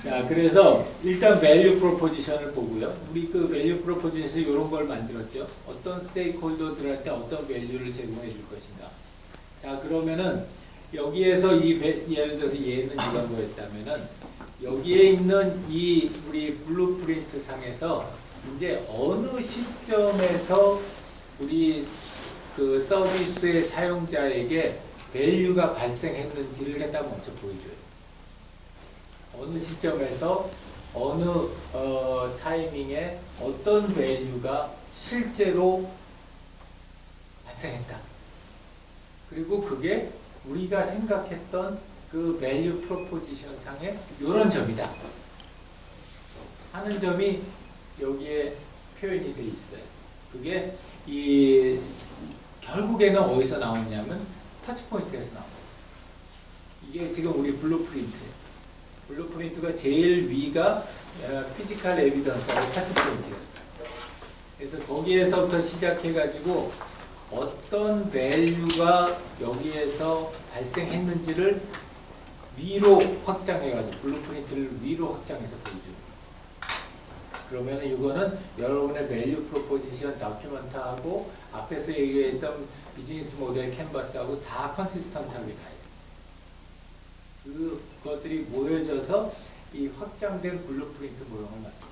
자, 그래서 일단 밸류 프로포지션을 보고요. 우리 그 밸류 프로포지션에서 이런 걸 만들었죠. 어떤 스테이크홀더들한테 어떤 밸류를 제공해 줄 것인가. 자, 그러면은 여기에서 예를 들어서 얘는 이런 거였다면은 여기에 있는 이 우리 블루프린트 상에서 이제 어느 시점에서 우리 그 서비스의 사용자에게 밸류가 발생했는지를 갖다 먼저 보여줘요. 어느 시점에서 어느 타이밍에 어떤 밸류가 실제로 발생했다. 그리고 그게 우리가 생각했던 그 밸류 프로포지션 상의 이런 점이다 하는 점이 여기에 표현이 돼 있어요. 그게 결국에는 어디서 나오냐면 터치포인트에서 나옵니다. 이게 지금 우리 블루프린트예요. 블루프린트가 제일 위가 피지컬 에비던스하고 터치포인트였어요. 그래서 거기에서부터 시작해가지고 어떤 밸류가 여기에서 발생했는지를 위로 확장해가지고 블루프린트를 위로 확장해서 보여줍니다. 그러면 이거는 여러분의 밸류 프로포지션 다큐멘트하고 앞에서 얘기했던 비즈니스 모델 캔버스하고 다 컨시스턴트하게 가야 돼요. 그것들이 모여져서 이 확장된 블루프린트 모형을 만듭니다.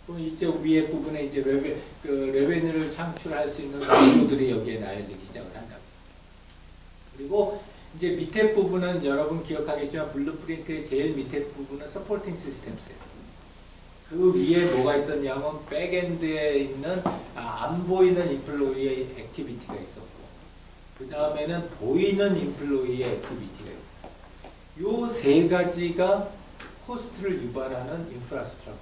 그럼 이제 위에 부분에 이제 레베뉴를 창출할 수 있는 value 여기에 나열되기 시작을 한다. 그리고 이제 밑에 부분은 여러분 기억하겠지만 블루프린트의 제일 밑에 부분은 서포팅 시스템스예요. 그 위에 뭐가 있었냐면 백엔드에 있는 안 보이는 인플로이의 액티비티가 있었고 그 다음에는 보이는 인플로이의 액티비티가 있었어요. 요 세 가지가 코스트를 유발하는 인프라스트럭처.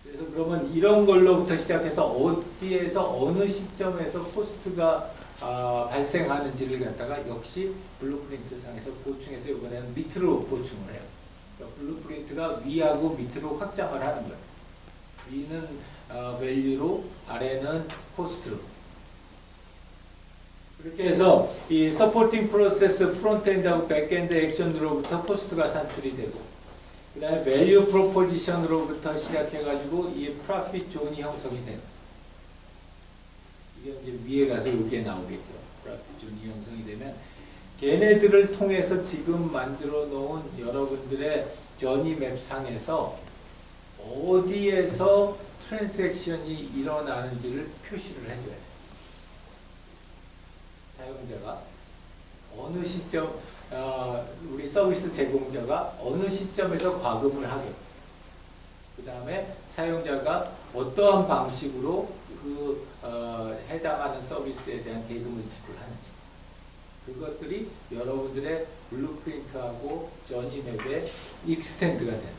그래서 그러면 이런 걸로부터 시작해서 어디에서 어느 시점에서 코스트가 발생하는지를 갖다가 역시 블루프린트 상에서 보충해서 이번에는 밑으로 보충을 해요. 그러니까 블루프린트가 위하고 밑으로 확장을 하는 거예요. 위는 밸류로 아래는 코스트로. 그렇게 해서 이 서포팅 프로세스 프론트엔드하고 백엔드 액션으로부터 코스트가 산출이 되고 그 다음에 밸류 프로포지션으로부터 시작해가지고 이 프로핏 존이 형성이 되는 이게 이제 위에 가서 여기에 나오겠죠. 프로핏 존이 형성이 되면 걔네들을 통해서 지금 만들어 놓은 여러분들의 저니 맵 상에서 어디에서 트랜잭션이 일어나는지를 표시를 해줘야 돼요. 사용자가 어느 시점 우리 서비스 제공자가 어느 시점에서 과금을 하게 그 다음에 사용자가 어떠한 방식으로 그 해당하는 서비스에 대한 대금을 지불하는지 그것들이 여러분들의 블루프린트하고 저니 맵의 익스텐드가 되는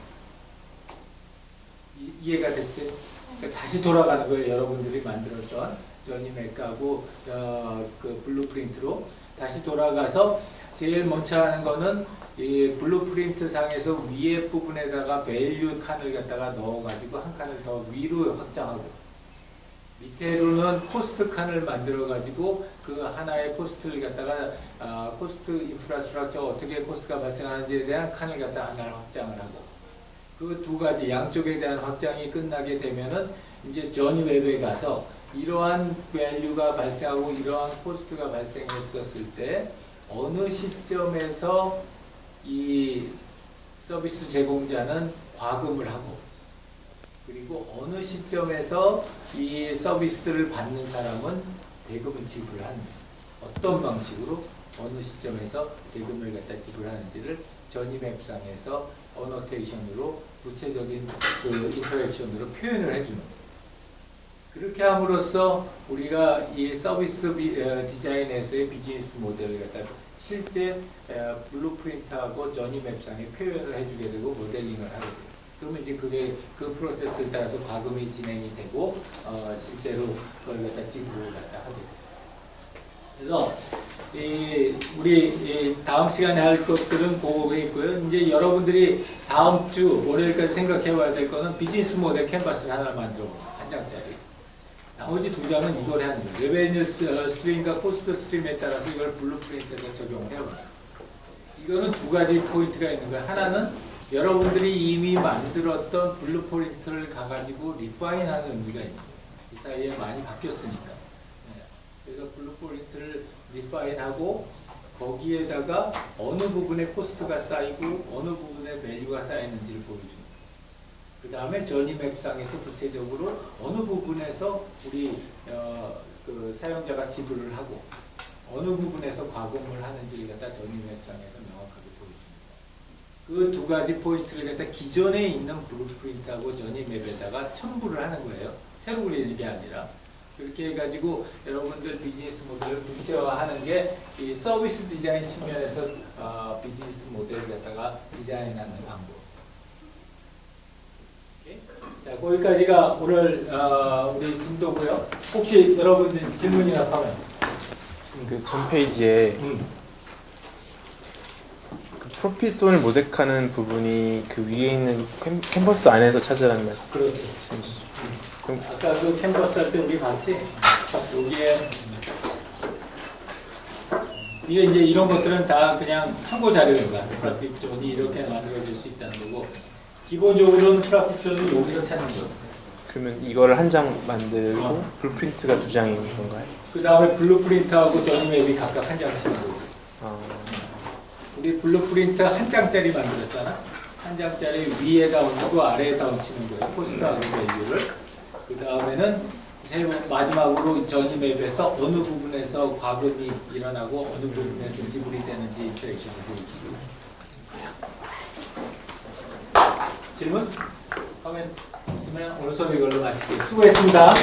이해가 됐어요? 그러니까 다시 돌아가는 거예요. 여러분들이 만들었던 저니 맥하고 그 블루프린트로 다시 돌아가서 제일 먼저 하는 거는 이 블루프린트 상에서 위에 부분에다가 밸류 칸을 갖다가 넣어가지고 한 칸을 더 위로 확장하고 밑에로는 코스트 칸을 만들어가지고 그 하나의 코스트를 갖다가 코스트 인프라스트럭처 어떻게 코스트가 발생하는지에 대한 칸을 갖다가 하나를 확장을 하고 그 두 가지 양쪽에 대한 확장이 끝나게 되면은 이제 저니 웹에 가서 이러한 밸류가 발생하고 이러한 코스트가 발생했었을 때 어느 시점에서 이 서비스 제공자는 과금을 하고 그리고 어느 시점에서 이 서비스를 받는 사람은 대금을 지불하는지 어떤 방식으로 어느 시점에서 대금을 갖다 지불하는지를 전이맵상에서 어노테이션으로 구체적인 그 인터랙션으로 표현을 해주는 거예요. 그렇게 함으로써 우리가 이 서비스 디자인에서의 비즈니스 모델을 갖다 실제 블루프린트하고 저니맵상에 표현을 해주게 되고 모델링을 하게 돼요. 그러면 이제 그게 그 프로세스를 따라서 과금이 진행이 되고 실제로 그걸 갖다 지불을 갖다 하게 돼요. 그래서 우리 다음 시간에 할 것들은 그거에 있고요. 이제 여러분들이 다음 주 월요일까지 생각해 봐야 될 거는 비즈니스 모델 캔버스를 하나 만들어 한 장짜리. 나머지 두 장은 이걸 하는 거예요. 레베뉴 스트림과 코스트 스트림에 따라서 이걸 블루프린트에서 적용을 해요. 이거는 두 가지 포인트가 있는 거예요. 하나는 여러분들이 이미 만들었던 블루프린트를 가가지고 리파인하는 의미가 있는 거예요. 이 사이에 많이 바뀌었으니까. 그래서 블루프린트를 리파인하고 거기에다가 어느 부분에 코스트가 쌓이고 어느 부분에 밸류가 쌓이는지를 보여주는 거예요. 그 다음에 저니맵상에서 구체적으로 어느 부분에서 우리 그 사용자가 지불을 하고 어느 부분에서 과금을 하는지를 갖다 저니맵상에서 명확하게 보여줍니다. 그 두 가지 포인트를 갖다 기존에 있는 블루프린트하고 저니맵에다가 첨부를 하는 거예요. 새로 그리는 게 아니라. 그렇게 해가지고 여러분들 비즈니스 모델을 구체화하는 게 이 서비스 디자인 측면에서 비즈니스 모델을 갖다가 디자인하는 방법. 자, 거기까지가 오늘 우리 진도고요. 혹시 여러분들 질문이나 하면 그 전 페이지에 그 프로핏존을 모색하는 부분이 그 위에 있는 캔버스 안에서 찾으라는 말씀. 그렇지. 그럼 아까 그 캔버스 할 때 우리 봤지? 여기에 이게 이제 이런 것들은 다 그냥 참고 자료인가. 프로핏존이 이렇게 만들어질 수 있다는 거고. 기본적으로는 프로핏존을 여기서 찾는 거예요. 그러면 이거를 한 장 만들고 블루프린트가 두 장인 건가요? 그 다음에 블루프린트하고 저니맵이 각각 한 장씩 거지. 우리 블루프린트 한 장짜리 만들었잖아. 한 장짜리 위에다 얹고 아래에다 얹히는 거예요. 코스트하고 밸류를. 그 다음에는 마지막으로 저니맵에서 어느 부분에서 과금이 일어나고 어느 부분에서 지불이 되는지 인터랙션을 보여주고. 질문? 하면 없으면 오늘 수업 이걸로 마칠게요. 수고했습니다.